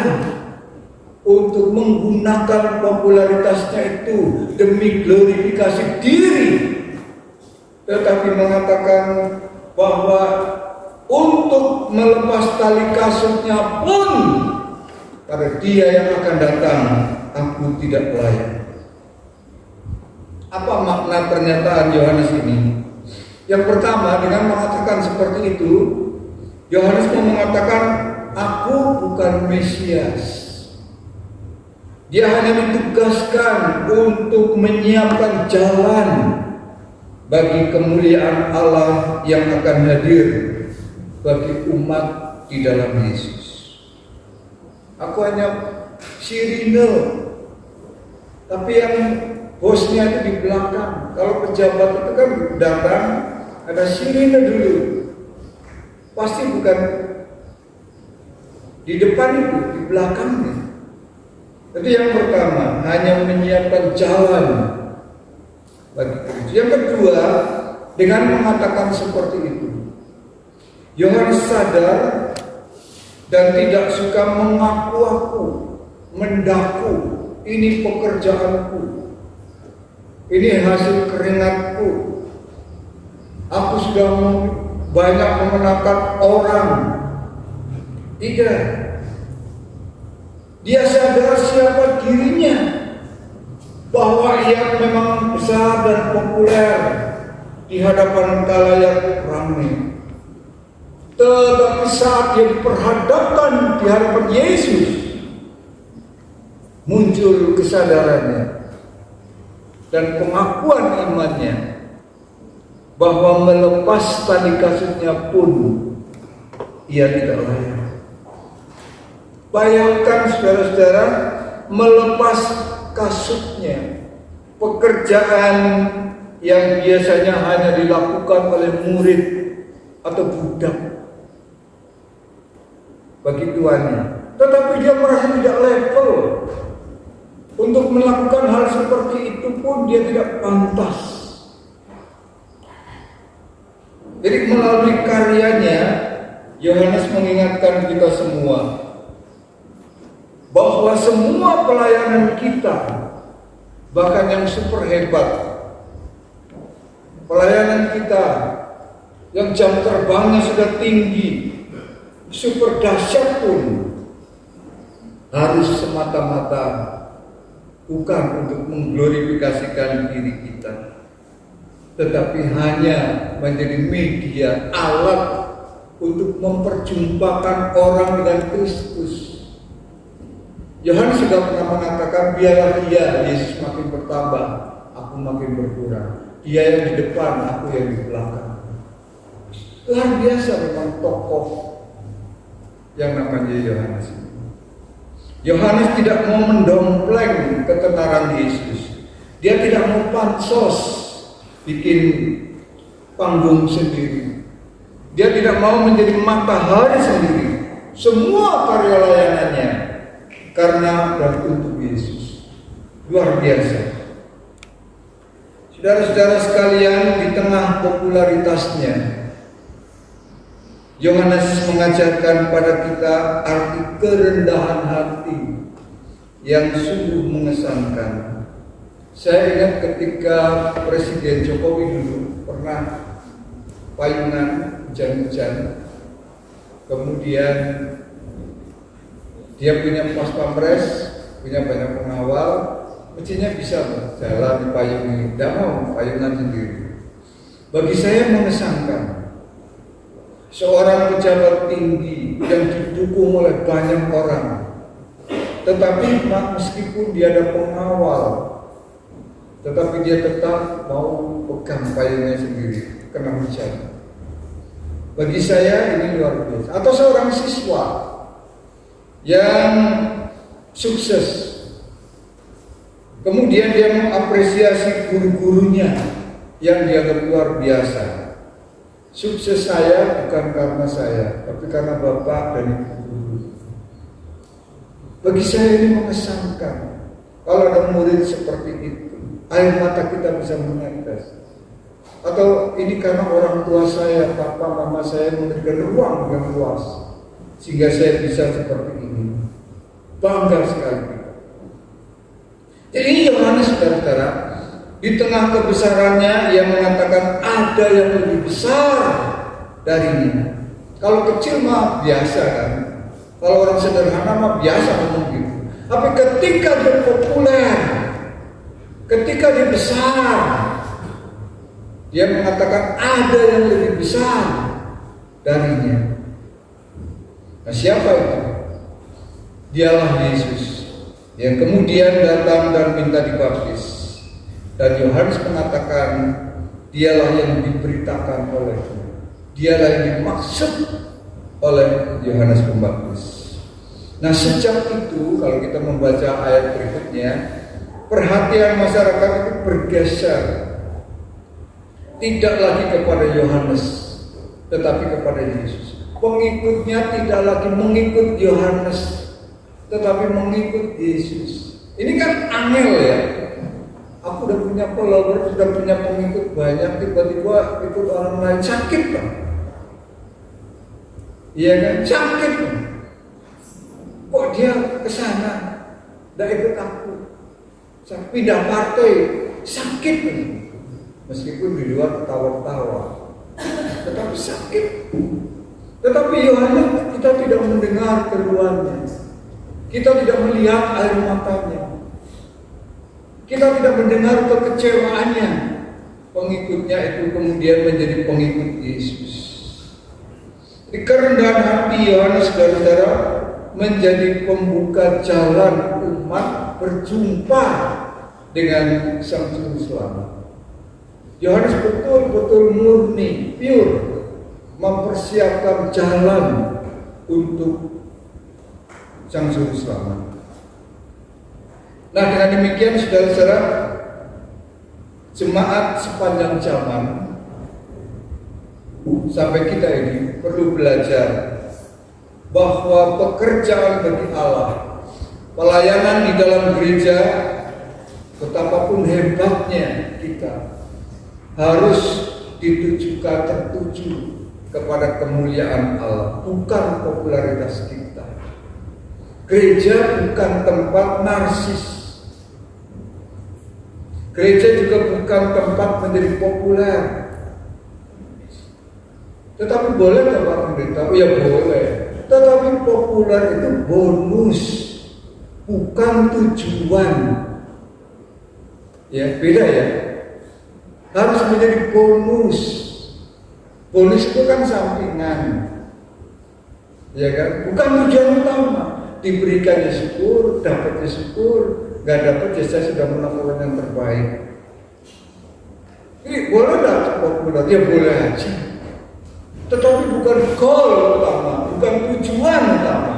untuk menggunakan popularitasnya itu demi glorifikasi diri, tetapi mengatakan bahwa untuk melepas tali kasutnya pun pada dia yang akan datang, aku tidak layak. Apa makna pernyataan Yohanes ini? Yang pertama, dengan mengatakan seperti itu, Yohanes mau mengatakan, aku bukan Mesias. Dia hanya ditugaskan untuk menyiapkan jalan bagi kemuliaan Allah yang akan hadir bagi umat di dalam Yesus. Aku hanya sirine, tapi yang bosnya itu di belakang. Kalau pejabat itu kan datang, ada sirine dulu. Pasti bukan di depan itu, di belakangnya. Jadi yang pertama, hanya menyiapkan jalan bagi Kristus. Yang kedua, dengan mengatakan seperti itu, Yohanes sadar dan tidak suka mengaku-aku, mendaku, ini pekerjaanku, ini hasil keringatku, aku sudah banyak memenangkan orang. Tidak. Dia sadar siapa dirinya, bahwa ia memang besar dan populer di hadapan khalayak ramai. Tetapi saat dia diperhadapkan di hadapan Yesus, muncul kesadarannya dan pengakuan imannya bahwa melepas tali kasutnya pun ia tidak layak. Bayangkan saudara-saudara, melepas kasutnya, pekerjaan yang biasanya hanya dilakukan oleh murid atau budak bagi tuannya, tetapi dia merasa tidak level untuk melakukan hal seperti itu, pun dia tidak pantas. Jadi melalui karyanya Yohanes mengingatkan kita semua bahwa semua pelayanan kita, bahkan yang super hebat, pelayanan kita yang jam terbangnya sudah tinggi, super dahsyat pun, harus semata-mata bukan untuk mengglorifikasikan diri kita, tetapi hanya menjadi media alat untuk memperjumpakan orang dengan Kristus. Yohanes juga pernah mengatakan, biarlah dia, Yesus makin bertambah, aku makin berkurang. Dia yang di depan, aku yang di belakang. Luar biasa memang tokoh yang namanya Yohanes. Yohanes tidak mau mendompleng ketenaran Yesus. Dia tidak mau pansos bikin panggung sendiri. Dia tidak mau menjadi matahari sendiri. Semua karya layanannya karena dan untuk Yesus. Luar biasa. Saudara-saudara sekalian, di tengah popularitasnya, Yohanes mengajarkan pada kita arti kerendahan hati yang sungguh mengesankan. Saya ingat ketika Presiden Jokowi dulu pernah payungan hujan-hujan, kemudian dia punya pas pampres, punya banyak pengawal, mestinya bisa jalan di payung ini, tidak mau payungan sendiri. Bagi saya mengesankan, seorang pejabat tinggi yang didukung oleh banyak orang, tetapi meskipun dia ada pengawal, tetapi dia tetap mau pegang payungnya sendiri, kena hujan. Bagi saya ini luar biasa. Atau seorang siswa yang sukses, kemudian dia mengapresiasi guru-gurunya yang dianggap luar biasa. Sukses saya bukan karena saya, tapi karena Bapak dan Ibu guru. Bagi saya ini mengesankan. Kalau ada murid seperti itu, air mata kita bisa menetes. Atau ini karena orang tua saya, papa, mama saya memberikan ruang yang luas, sehingga saya bisa seperti ini. Bangga sekali. Jadi Yohanes, saudara-saudara, di tengah kebesarannya ia mengatakan ada yang lebih besar darinya. Kalau kecil mah biasa kan, kalau orang sederhana mah biasa ngomong gitu. Tapi ketika dia populer, ketika dia besar, dia mengatakan ada yang lebih besar darinya. Nah, siapa itu? Dialah Yesus yang kemudian datang dan minta dibaptis. Dan Yohanes mengatakan dialah yang diberitakan olehnya. Dialah yang dimaksud oleh Yohanes Pembaptis. Nah, sejak itu kalau kita membaca ayat berikutnya, perhatian masyarakat itu bergeser. Tidak lagi kepada Yohanes, tetapi kepada Yesus. Pengikutnya tidak lagi mengikut Yohanes, tetapi mengikut Yesus. Ini kan aneh ya. Aku udah punya follower, sudah punya pengikut banyak, tiba-tiba ikut orang lain, sakit kan? Iya kan? Sakit kan? Kok dia kesana, tidak ikut aku? Pindah partai, sakit kan? Meskipun di luar ketawa-ketawa, tetapi sakit. Tetapi Yohanes, kita tidak mendengar keluhannya, kita tidak melihat air matanya, kita tidak mendengar kekecewaannya. Pengikutnya itu kemudian menjadi pengikut Yesus. Di kerendahan hati Yohanes, saudara-saudara, menjadi pembuka jalan umat berjumpa dengan Sang Juru Selamat. Yohanes betul-betul murni, pure, mempersiapkan jalan untuk Sang Juru Selamat. Nah, dengan demikian saudara-saudara, jemaat sepanjang zaman sampai kita ini perlu belajar bahwa pekerjaan bagi Allah, pelayanan di dalam gereja, betapapun hebatnya kita, harus ditujukan tertuju kepada kemuliaan Allah, bukan popularitas kita. Gereja bukan tempat narsis. Gereja juga bukan tempat menjadi populer. Tetapi boleh nggak Pak Pendeta? Oh ya boleh. Tetapi populer itu bonus, bukan tujuan. Ya beda ya. harus menjadi bonus. Bonus itu kan sampingan, ya kan? Bukan tujuan utama. Diberikan ya syukur, dapat ya syukur, nggak dapat ya saya sudah melakukan yang terbaik. Ini boleh nggak populer? Ya boleh aja. Tetapi bukan goal utama, bukan tujuan utama.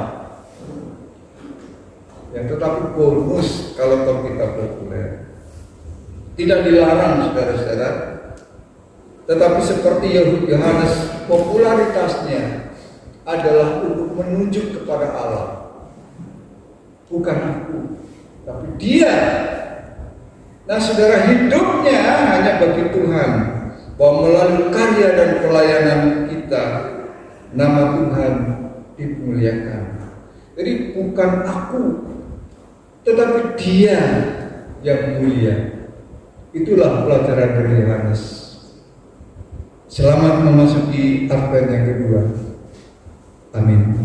Ya, tetapi bonus kalau kita populer. Tidak dilarang saudara-saudara. Tetapi seperti Yohanes, popularitasnya adalah untuk menunjuk kepada Allah. Bukan aku, tapi Dia. Nah saudara, hidupnya hanya bagi Tuhan. Bahwa melalui karya dan pelayanan kita, nama Tuhan dimuliakan. Jadi bukan aku, tetapi Dia yang mulia. Itulah pelajaran dari Yohanes. Selamat memasuki Advent yang kedua. Amin.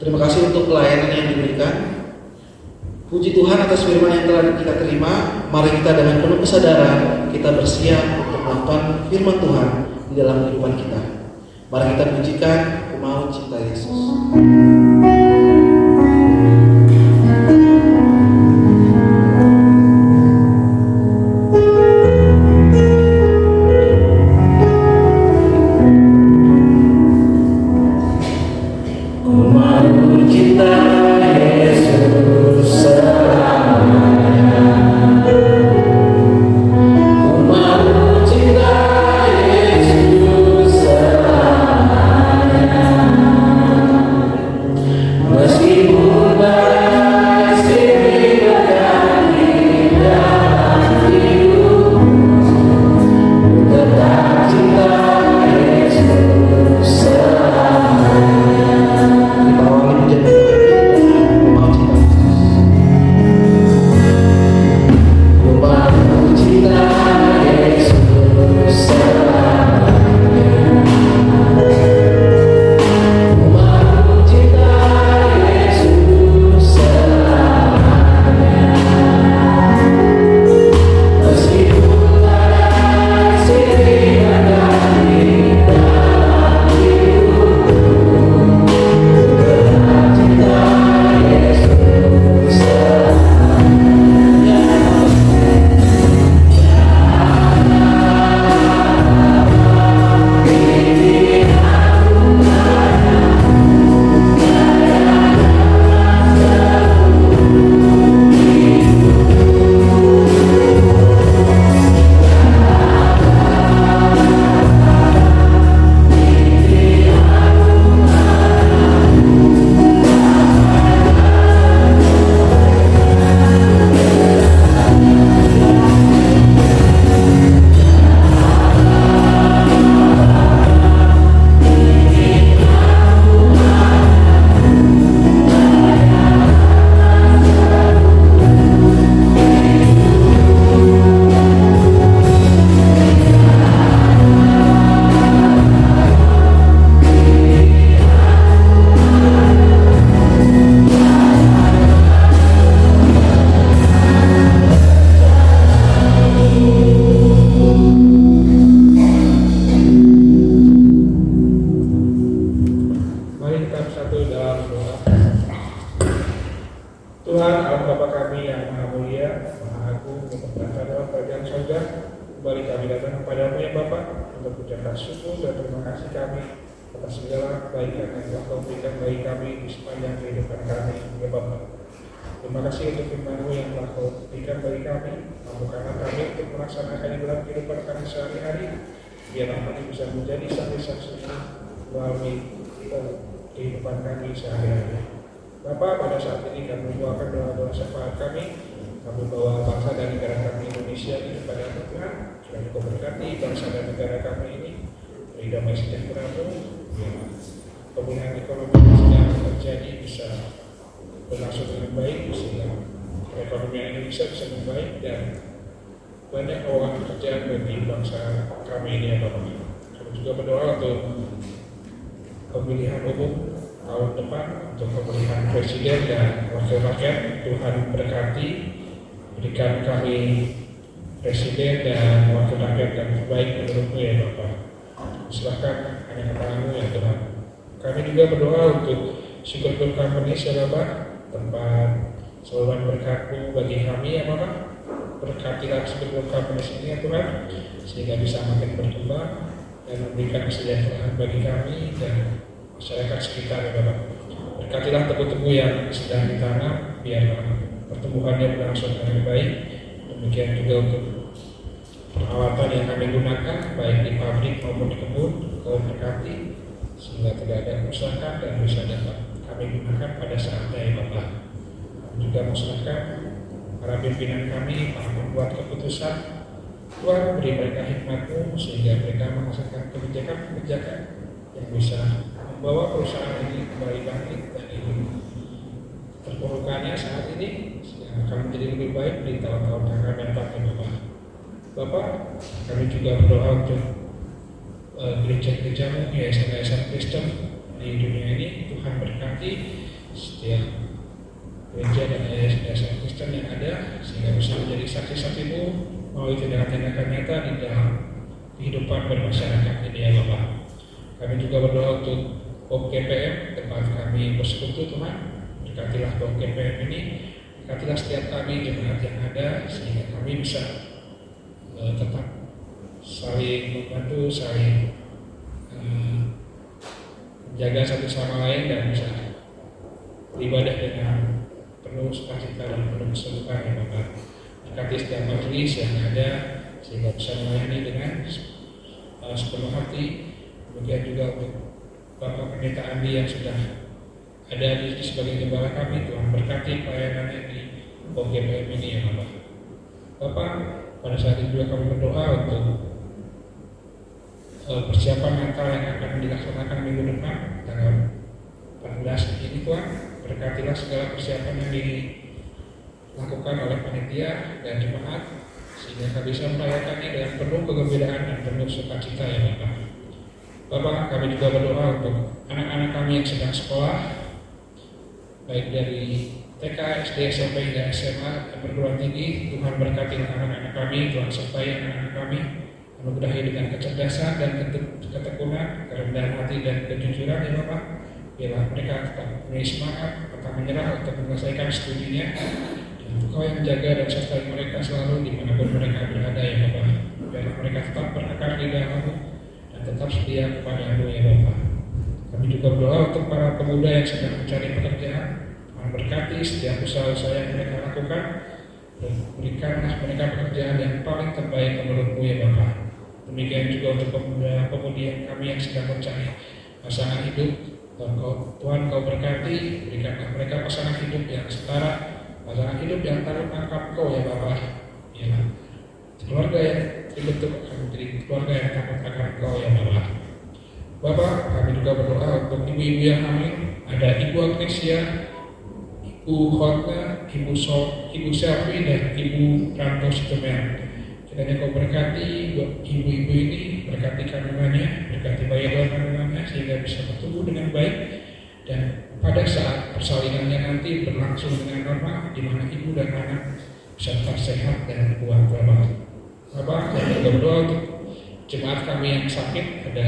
Terima kasih untuk pelayanan yang diberikan. Puji Tuhan atas firman yang telah kita terima. Mari kita dengan penuh kesadaran kita bersiap untuk melakukan firman Tuhan di dalam kehidupan kita. Mari kita pujikan kemauan cinta Yesus. Kembali kami datang kepadamu ya Bapa untuk ucapan syukur dan terima kasih kami atas segala kebaikan yang telah Kau berikan bagi kami di sepanjang kehidupan kami ya Bapa. Terima kasih untuk firman-Mu yang telah Kau berikan bagi kami, mampukanlah kami untuk melaksanakannya dalam kehidupan kami sehari-hari. biarlah kami bisa menjadi saksi-saksi melalui kehidupan kami sehari-hari. Bapa, pada saat ini kami membawakan doa-doa syafaat kami bawa bangsa dan negara kami Indonesia ini kepada Tuhan. Kiranya Kau berkati bangsa dan negara kami ini, beri damai sejahtera-Mu, biarlah pemulihan ekonomi yang sedang terjadi bisa berlangsung dengan baik, sehingga perekonomian Indonesia bisa membaik dan banyak lowongan pekerjaan bagi bangsa kami ini ya Bapak. Kami juga berdoa untuk pemilihan umum tahun depan, untuk pemilihan presiden dan wakil rakyat. Tuhan berkati, berikan kami presiden dan wakil rakyat yang terbaik menurut-Mu ya Bapak. Silakan hanya kepala-Mu ya Tuhan. Kami juga berdoa untuk Syukur Group Company ya Bapak, tempat saluran berkat-Mu bagi kami ya Bapak. Berkatilah Syukur Group Company ini ya Tuhan, sehingga bisa makin berkembang dan memberikan kesejahteraan bagi kami dan masyarakat sekitar ya Bapak. Berkatilah tebu-tebu yang sedang ditanam, biar pertumbuhannya berlangsung dengan baik. Demikian juga untuk peralatan yang kami gunakan, baik di pabrik maupun di kebun, Kau berkati, sehingga tidak ada kerusakan dan bisa dapat kami gunakan pada saatnya ya Bapak. Kami juga mengusahakan para pimpinan kami, para pembuat keputusan, Tuhan beri mereka hikmat-Mu sehingga mereka menghasilkan kebijakan-kebijakan yang bisa membawa perusahaan ini kembali bangkit dari terpurukannya saat ini, sehingga akan menjadi lebih baik di tahun-tahun yang akan datang ya Bapak. Bapak, kami juga berdoa untuk gereja-gereja-Mu, yayasan-yayasan Kristen di dunia ini. Tuhan berkati setiap gereja dan yayasan Kristen yang ada, sehingga bisa menjadi saksi-saksi-Mu melalui tindakan-tindakan nyata di dalam kehidupan bermasyarakat ini ya Bapak. Kami juga berdoa untuk BOM KPM, tempat kami bersekutu Tuhan. Berkatilah BOM KPM ini, berkatilah setiap kami jemaat yang ada, sehingga kami bisa tetap saling membantu, saling menjaga satu sama lain dan bisa beribadah dengan penuh sukacita dan penuh kesungguhan ya Bapak. Berkati setiap majelis yang ada, sehingga bisa melayani dengan sepenuh hati. Kemudian juga untuk Bapak Pendeta Andi yang sudah ada di sebagai gembala kami, Tuhan berkati pelayanannya di OGPM ini ya Bapak. Bapak, pada saat itu juga kami berdoa untuk persiapan Natal yang akan dilaksanakan minggu depan tanggal 14 ini Tuhan. Berkatilah segala persiapan yang dilakukan oleh panitia dan jemaat, sehingga kami bisa merayakannya dengan penuh kegembiraan dan penuh sukacita ya Bapak. Bapak, kami juga berdoa untuk anak-anak kami yang sedang sekolah, baik dari TK, SD, SMP, hingga SMA dan perguruan tinggi. Tuhan berkatilah anak-anak kami, Tuhan sertai anak-anak kami, anugerahi dengan kecerdasan dan ketekunan, kerendahan hati dan kejujuran ya Bapak. Biarlah mereka tetap memiliki semangat, tetap menyerah untuk menyelesaikan studinya, dan Kau yang menjaga dan sertai mereka selalu dimanapun mereka berada ya Bapak. Biarlah mereka tetap berakar di dalam-Mu dan tetap setia kepada-Mu ya Bapak. Kami juga berdoa untuk para pemuda yang sedang mencari pekerjaan. Tuhan berkati setiap usaha-usaha yang mereka lakukan, dan berikanlah mereka pekerjaan yang paling terbaik menurut-Mu ya Bapak. Demikian juga untuk pemuda-pemudi yang kami yang sedang mencari pasangan hidup. Tuhan Kau berkati, berikanlah mereka pasangan hidup yang setara, pasangan hidup yang takut akan Kau ya Bapak. Ya, keluarga yang dibentuk akan menjadi keluarga yang takut akan Kau ya Bapak. Bapak, kami juga berdoa untuk ibu-ibu yang hamil. Ada Ibu Agnesia, Ibu Hotna, Ibu Selvi, dan Ibu Ranto Sitomer. Kiranya Kau berkati ibu-ibu ini, berkati kandungannya, berkati bayi dalam kandungannya, sehingga bisa bertumbuh dengan baik, dan pada saat persalinannya nanti berlangsung dengan normal, di mana ibu dan anak bisa tetap sehat dan kuat Bapak. Bapak, kami juga berdoa untuk jemaat kami yang sakit. Ada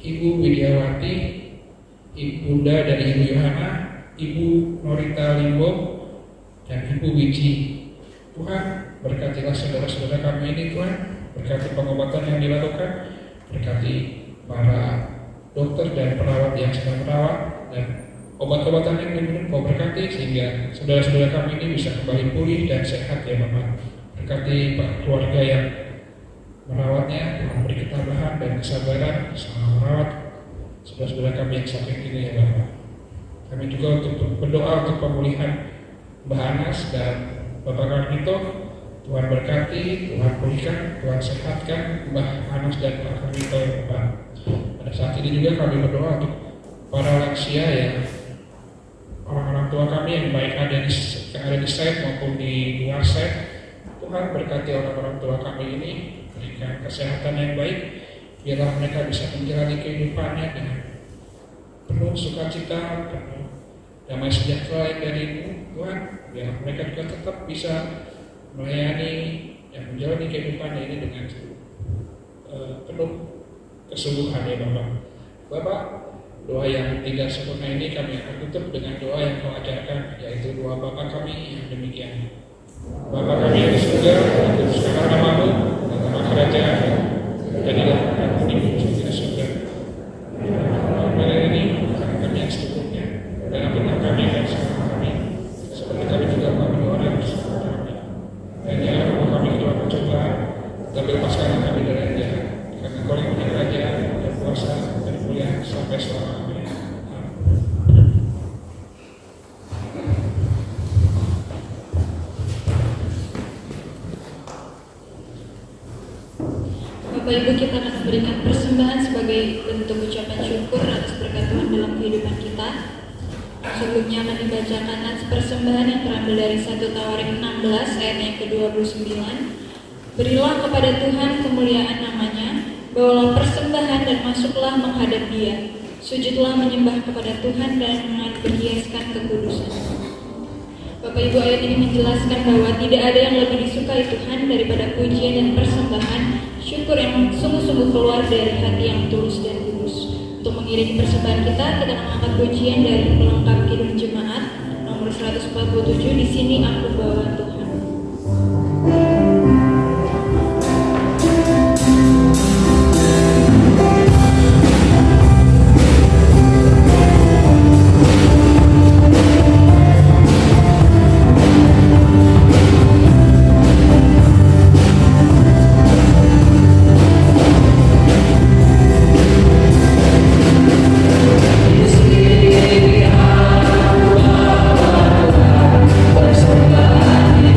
Ibu Widiawati, Ibunda dari Ibu Yohana, Ibu Norita Limbo, dan Ibu Wiji. Tuhan, berkatilah saudara-saudara kami ini Tuhan, berkati pengobatan yang dilakukan, berkati para dokter dan perawat yang sedang merawat, dan obat-obatan yang diminum Kau berkati, sehingga saudara-saudara kami ini bisa kembali pulih dan sehat ya Bapak. Berkati keluarga yang merawatnya, Tuhan beri ketabahan dan kesabaran selama merawat saudara-saudara kami yang sakit ini ya Bapak. Kami juga untuk berdoa untuk pemulihan Mbah Anas dan Bapak Karnito. Tuhan berkati, Tuhan pulihkan, Tuhan sehatkan Mbah Anas dan Pak Karnito ya Bapak. Pada saat ini juga kami berdoa untuk para lansia ya, orang-orang tua kami yang baik ada di site maupun di luar site. Tuhan berkati orang-orang tua kami ini, berikan kesehatan yang baik, biarlah mereka bisa menjalani kehidupannya dengan penuh sukacita, penuh damai sejahtera yang darimu, Tuhan. Biar mereka juga tetap bisa melayani dan menjalani kehidupannya ini dengan penuh kesungguhan ya Bapak. Bapak, doa yang tidak sempurna ini kami akan tutup dengan doa yang kau ajarkan, yaitu doa Bapa kami yang demikian. Bapa kami yang di surga, dikuduskanlah namamu, datanglah kerajaanmu, jadilah kehendakmu di bumi seperti di surga. Pada ini, makan kami yang secukupnya, dan ampunilah kami dan kesalahan kami, seperti kami juga mengampuni orang yang bersalah kami. Dan jangan membawa kami ke dalam percobaan, tetapi lepaskanlah kami dari yang jahat, karena Kau yang punya kerajaan dan kuasa dan kemuliaan sampai selamanya. Bapak Ibu, kita akan memberikan persembahan sebagai bentuk ucapan syukur atas berkat Tuhan dalam kehidupan kita. Sebelumnya akan dibacakan nats persembahan yang terambil dari 1 Tawarik 16 ayat yang ke-29. Berilah kepada Tuhan kemuliaan namanya, bawalah persembahan dan masuklah menghadap Dia. Sujudlah menyembah kepada Tuhan dan berhiaskan kekudusan. Bapak Ibu, ayat ini menjelaskan bahwa tidak ada yang lebih disukai Tuhan daripada pujian dan persembahan syukur yang sungguh-sungguh keluar dari hati yang tulus dan kudus. Untuk mengiringi persembahan kita mengangkat pujian dari pelengkap Kidung Jemaat nomor 147, di sini aku bawa Tuhan. Bersembah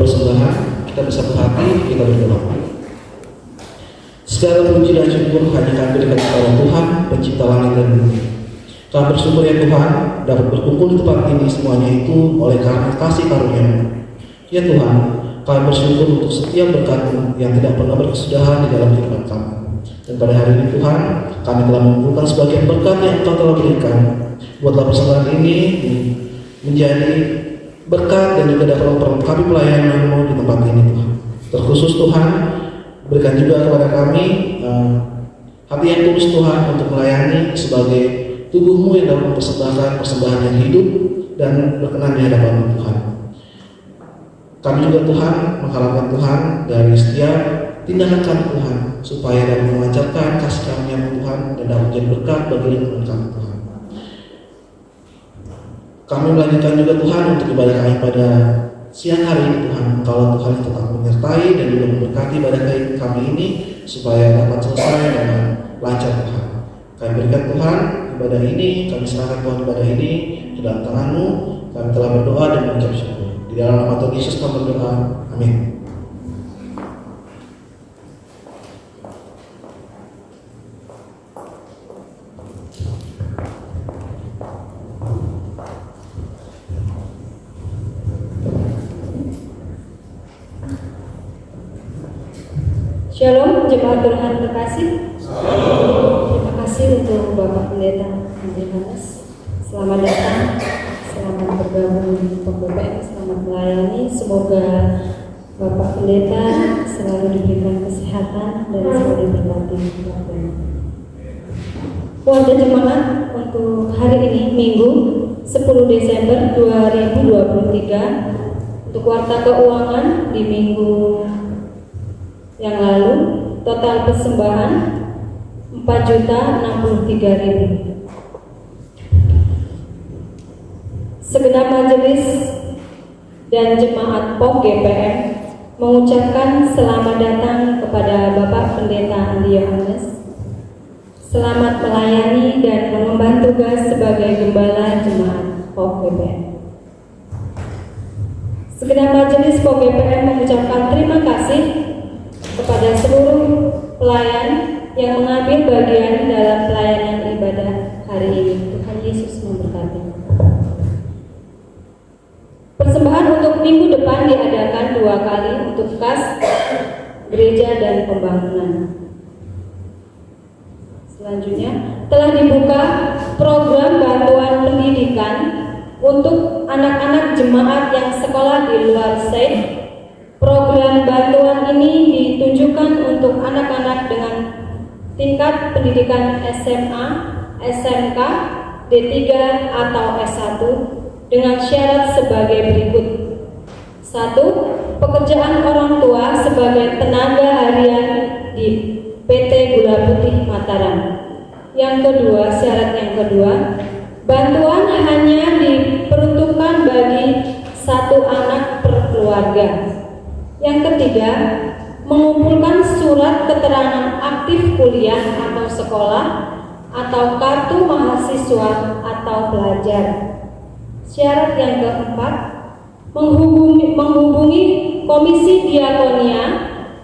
persembahan, kita bersatu hati, kita berdoa. Segala puji dan syukur hanya kami berikan kepada Tuhan, pencipta langit dan bumi. Kami bersyukur ya Tuhan, dapat berkumpul di tempat ini semuanya itu oleh karena kasih karunia-Mu. Ya Tuhan, kami bersyukur untuk setiap berkat-Mu yang tidak pernah berkesudahan di dalam kehidupan kami. Dan pada hari ini Tuhan, kami telah mengumpulkan sebagian berkat yang Engkau telah berikan. Buatlah persembahan ini menjadi berkat dan juga dapat memperlengkapi pelayanan-Mu di tempat ini Tuhan. Terkhusus Tuhan, berikan juga kepada kami hati yang tulus Tuhan untuk melayani sebagai tubuh-Mu yang dapat mempersembahkan persembahan yang hidup dan berkenan di hadapan Tuhan. Kami juga Tuhan mengharapkan Tuhan dari setiap tindakan kami Tuhan, supaya dapat melancarkan kasih karunia Tuhan dan dapat menjadi berkat bagi lingkungan kami Tuhan. Kami melanjutkan juga Tuhan untuk ibadah kami pada siang hari ini Tuhan. Kalau Tuhan tetap menyertai dan juga memberkati ibadah kami ini supaya dapat selesai dengan lancar Tuhan. Kami berikan Tuhan ibadah ini, kami serahkan Tuhan ibadah ini ke dalam tangan-Mu. Kami telah berdoa dan mengucap syukur. Di dalam nama Tuhan Yesus kami berdoa. Amin. Shalom, jemaat Tuhan terkasih. Terima kasih untuk Bapak Pendeta Yohanes. Selamat datang, selamat bergabung di POP-BPM, selamat melayani. Semoga Bapak Pendeta selalu diberikan kesehatan dan selalu diberkati Tuhan. Keluarga jemaat, untuk hari ini Minggu 10 Desember 2023 untuk kuartal keuangan di minggu yang lalu, total persembahan 4.063.000. Segenap majelis dan jemaat POP GPM mengucapkan selamat datang kepada Bapak Pendeta Andi Yohanes. Selamat melayani dan mengemban tugas sebagai gembala jemaat POP GPM. Segenap majelis POP GPM mengucapkan terima kasih kepada seluruh pelayan yang mengambil bagian dalam pelayanan ibadah hari ini. Tuhan Yesus memberkati. Persembahan untuk minggu depan diadakan 2 kali untuk kas gereja dan pembangunan. Selanjutnya telah dibuka program bantuan pendidikan untuk anak-anak jemaat yang sekolah di luar state. Program bantuan ini ditujukan untuk anak-anak dengan tingkat pendidikan SMA, SMK, D3 atau S1 dengan syarat sebagai berikut. 1. Pekerjaan orang tua sebagai tenaga harian di PT Gula Putih Mataram. Yang kedua, syarat yang kedua, bantuan hanya diperuntukkan bagi 1 anak per keluarga. Yang ketiga, mengumpulkan surat keterangan aktif kuliah atau sekolah atau kartu mahasiswa atau pelajar. Syarat yang keempat, menghubungi Komisi Diakonia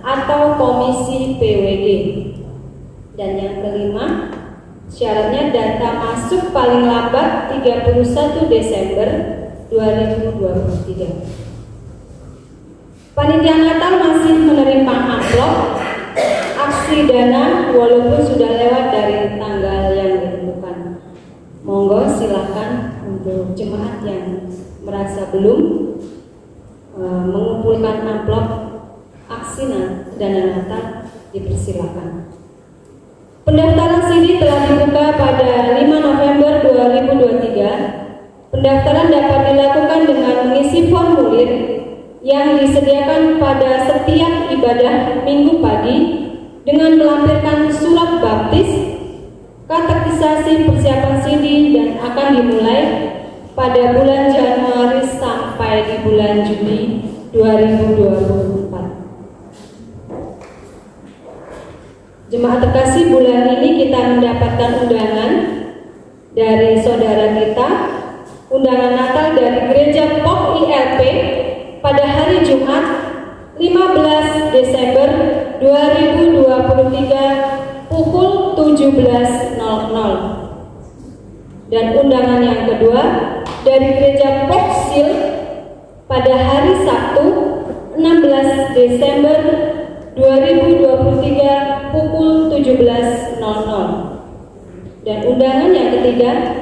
atau Komisi PWG. Dan yang kelima, syaratnya data masuk paling lambat 31 Desember 2023. Panitia Natal masih menerima amplop aksi dana walaupun sudah lewat dari tanggal yang ditentukan. Monggo silakan untuk jemaat yang merasa belum mengumpulkan amplop aksi dana Natal dipersilakan. Pendaftaran CD telah dibuka pada 5 November 2023. Pendaftaran dapat dilakukan dengan mengisi formulir yang disediakan pada setiap ibadah minggu pagi dengan melampirkan surat baptis, katekisasi persiapan CD dan akan dimulai pada bulan Januari sampai di bulan Juli 2024. Jemaat terkasih, bulan ini kita mendapatkan undangan dari saudara kita, undangan Natal dari Gereja POP ILP pada hari Jumat Dan undangan yang kedua dari Gereja Poksil pada hari Sabtu 16 Desember 2023 pukul 17.00. Dan undangan yang ketiga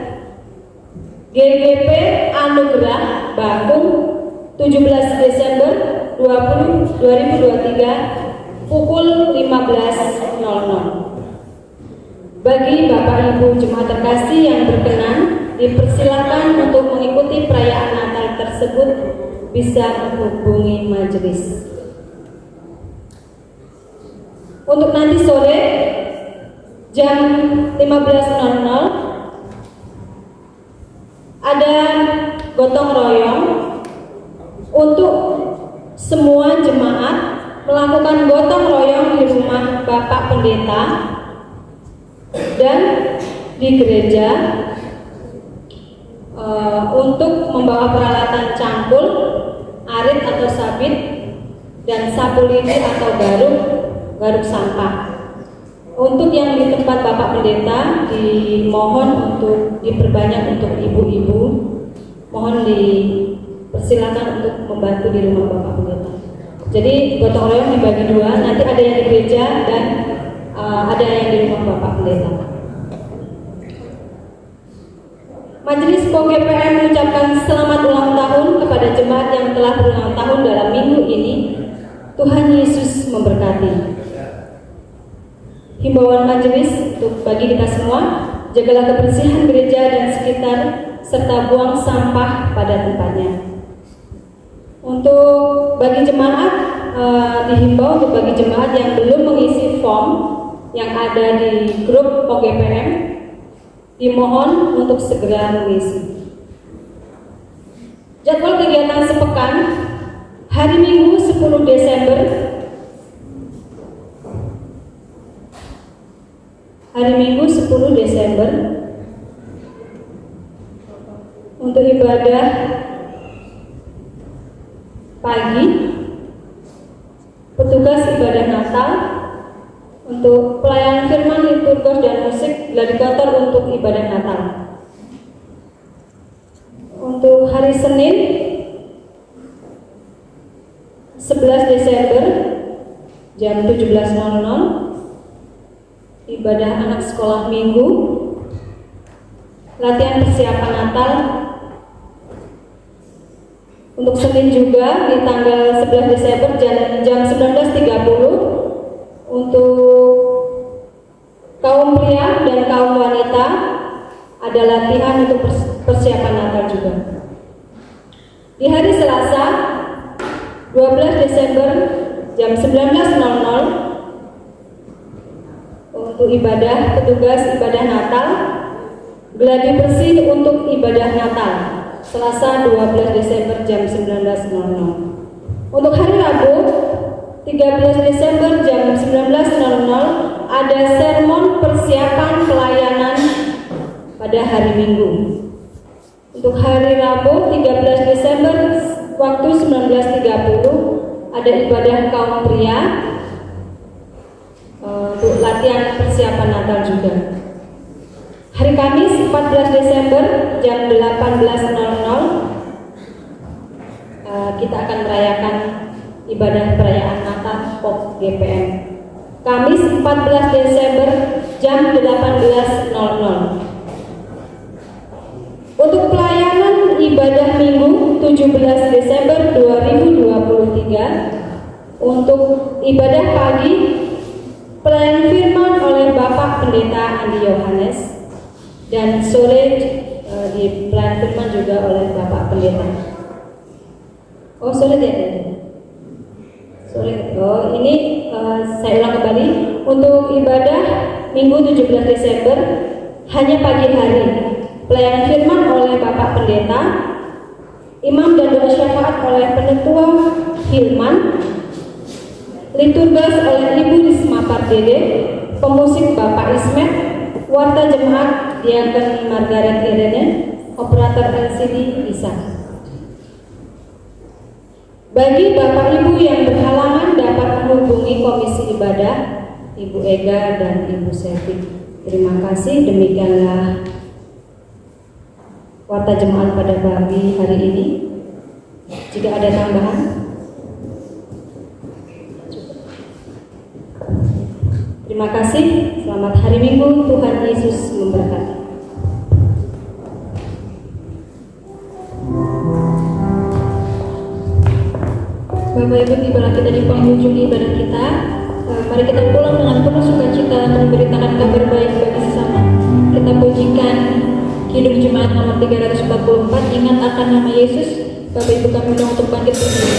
GGP Anugerah Bakung 17 Desember 2023 pukul 15.00. Bagi Bapak Ibu Jemaat terkasih yang berkenan, dipersilakan untuk mengikuti perayaan Natal tersebut bisa menghubungi majelis. Untuk nanti sore jam 15.00 ada gotong royong untuk semua jemaat melakukan gotong royong di rumah Bapak Pendeta dan di gereja untuk membawa peralatan cangkul, arit atau sabit, dan sapu lidi atau garuk sampah. Untuk yang di tempat Bapak Pendeta dimohon untuk diperbanyak untuk ibu-ibu, mohon dipersilakan untuk membantu di rumah Bapak Pendeta. Jadi gotong royong dibagi dua, nanti ada yang di gereja dan ada yang di rumah Bapak Pendeta. Majelis POGPM mengucapkan selamat ulang tahun kepada jemaat yang telah berulang tahun dalam minggu ini. Tuhan Yesus memberkati. Himbauan majelis untuk bagi kita semua, jagalah kebersihan gereja dan sekitar serta buang sampah pada tempatnya. Untuk bagi jemaat dihimbau untuk bagi jemaat yang belum mengisi form yang ada di grup POGPM, dimohon untuk segera mengisi. Jadwal kegiatan sepekan hari Minggu 10 Desember, hari Minggu 10 Desember untuk ibadah pagi, petugas ibadah Natal, untuk pelayanan firman, liturgos dan musik gladi kantor untuk ibadah Natal. Untuk hari Senin 11 Desember jam 17.00 ibadah anak sekolah minggu, latihan persiapan Natal. Untuk Senin juga di tanggal 11 Desember jam 19.30 untuk kaum pria dan kaum wanita ada latihan untuk persiapan Natal juga. Di hari Selasa 12 Desember jam 19.00 untuk ibadah petugas ibadah Natal, gladi bersih untuk ibadah Natal, Selasa 12 Desember jam 19.00. Untuk hari Rabu 13 Desember jam 19.00 ada sermon persiapan pelayanan pada hari Minggu. Untuk hari Rabu 13 Desember waktu 19.30 ada ibadah kaum pria untuk latihan persiapan Natal juga. Hari Kamis 14 Desember jam 18.00 kita akan merayakan ibadah perayaan Natal POGPM. Kamis 14 Desember jam 18.00. Untuk pelayanan ibadah Minggu 17 Desember 2023 untuk ibadah pagi pelayanan firman oleh Bapak Pendeta Andi Yohanes dan sore di pelayanan firman juga oleh Bapak Pendeta. Oh sore dia. Sorry, ini saya ulang kembali. Untuk ibadah Minggu 17 Desember hanya pagi hari. Pelayanan firman oleh Bapak Pendeta, imam dan doa syafaat oleh Penetua Hilman, liturgas oleh Ibu Risma Pardede, pemusik Bapak Ismet, warta jemaat Diakon Margaret Irene, operator LCD Isa. Bagi Bapak Ibu yang berhalangan dapat menghubungi Komisi Ibadah, Ibu Ega dan Ibu Selvi. Terima kasih, demikianlah warta jemaat pada pagi hari ini. Jika ada tambahan, terima kasih. Selamat hari Minggu, Tuhan Yesus memberkati. Bapak Ibu, tibalah kita di penghujung ibadah kita. Mari kita pulang dengan penuh sukacita untuk memberitakan kabar baik bagi sesama. Kita pujikan Kidung Jemaat nomor 344, ingat akan nama Yesus. Bapak Ibu kami undang untuk bangkit berdiri.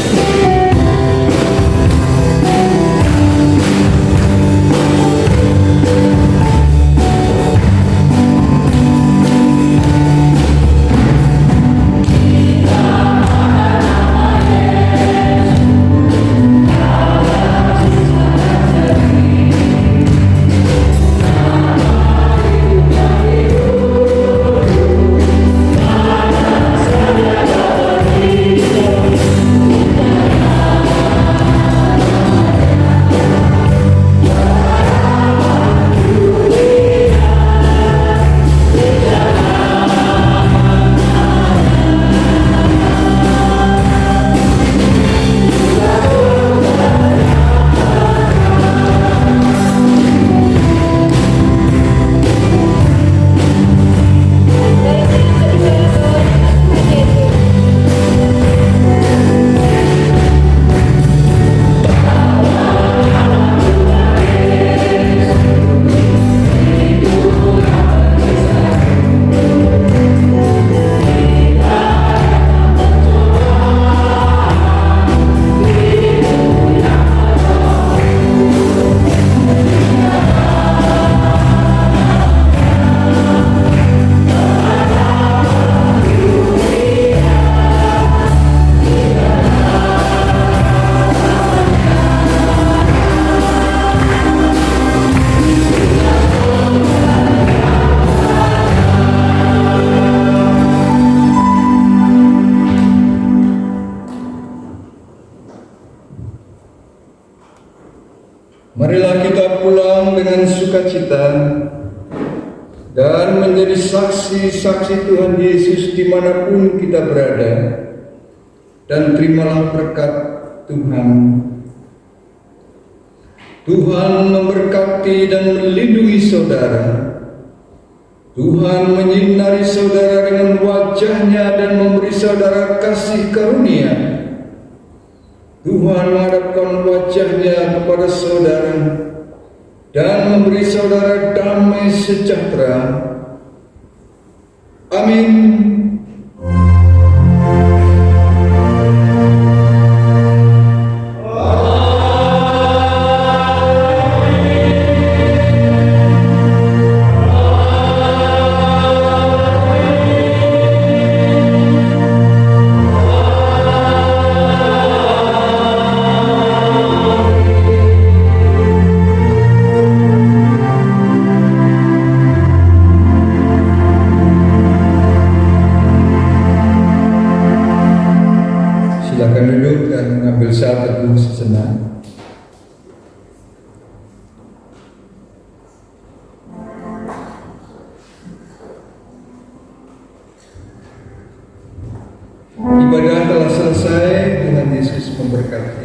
Marilah kita pulang dengan sukacita dan menjadi saksi-saksi Tuhan Yesus dimanapun kita berada, dan terimalah berkat Tuhan. Tuhan memberkati dan melindungi saudara. Tuhan menyinari saudara dengan wajah-Nya dan memberi saudara kasih karunia. Tuhan menghadapkan wajah-Nya kepada saudara dan memberi saudara damai sejahtera. Amin. Silakan duduk dan mengambil saat teduh sejenak. Ibadah telah selesai, Tuhan Yesus memberkati.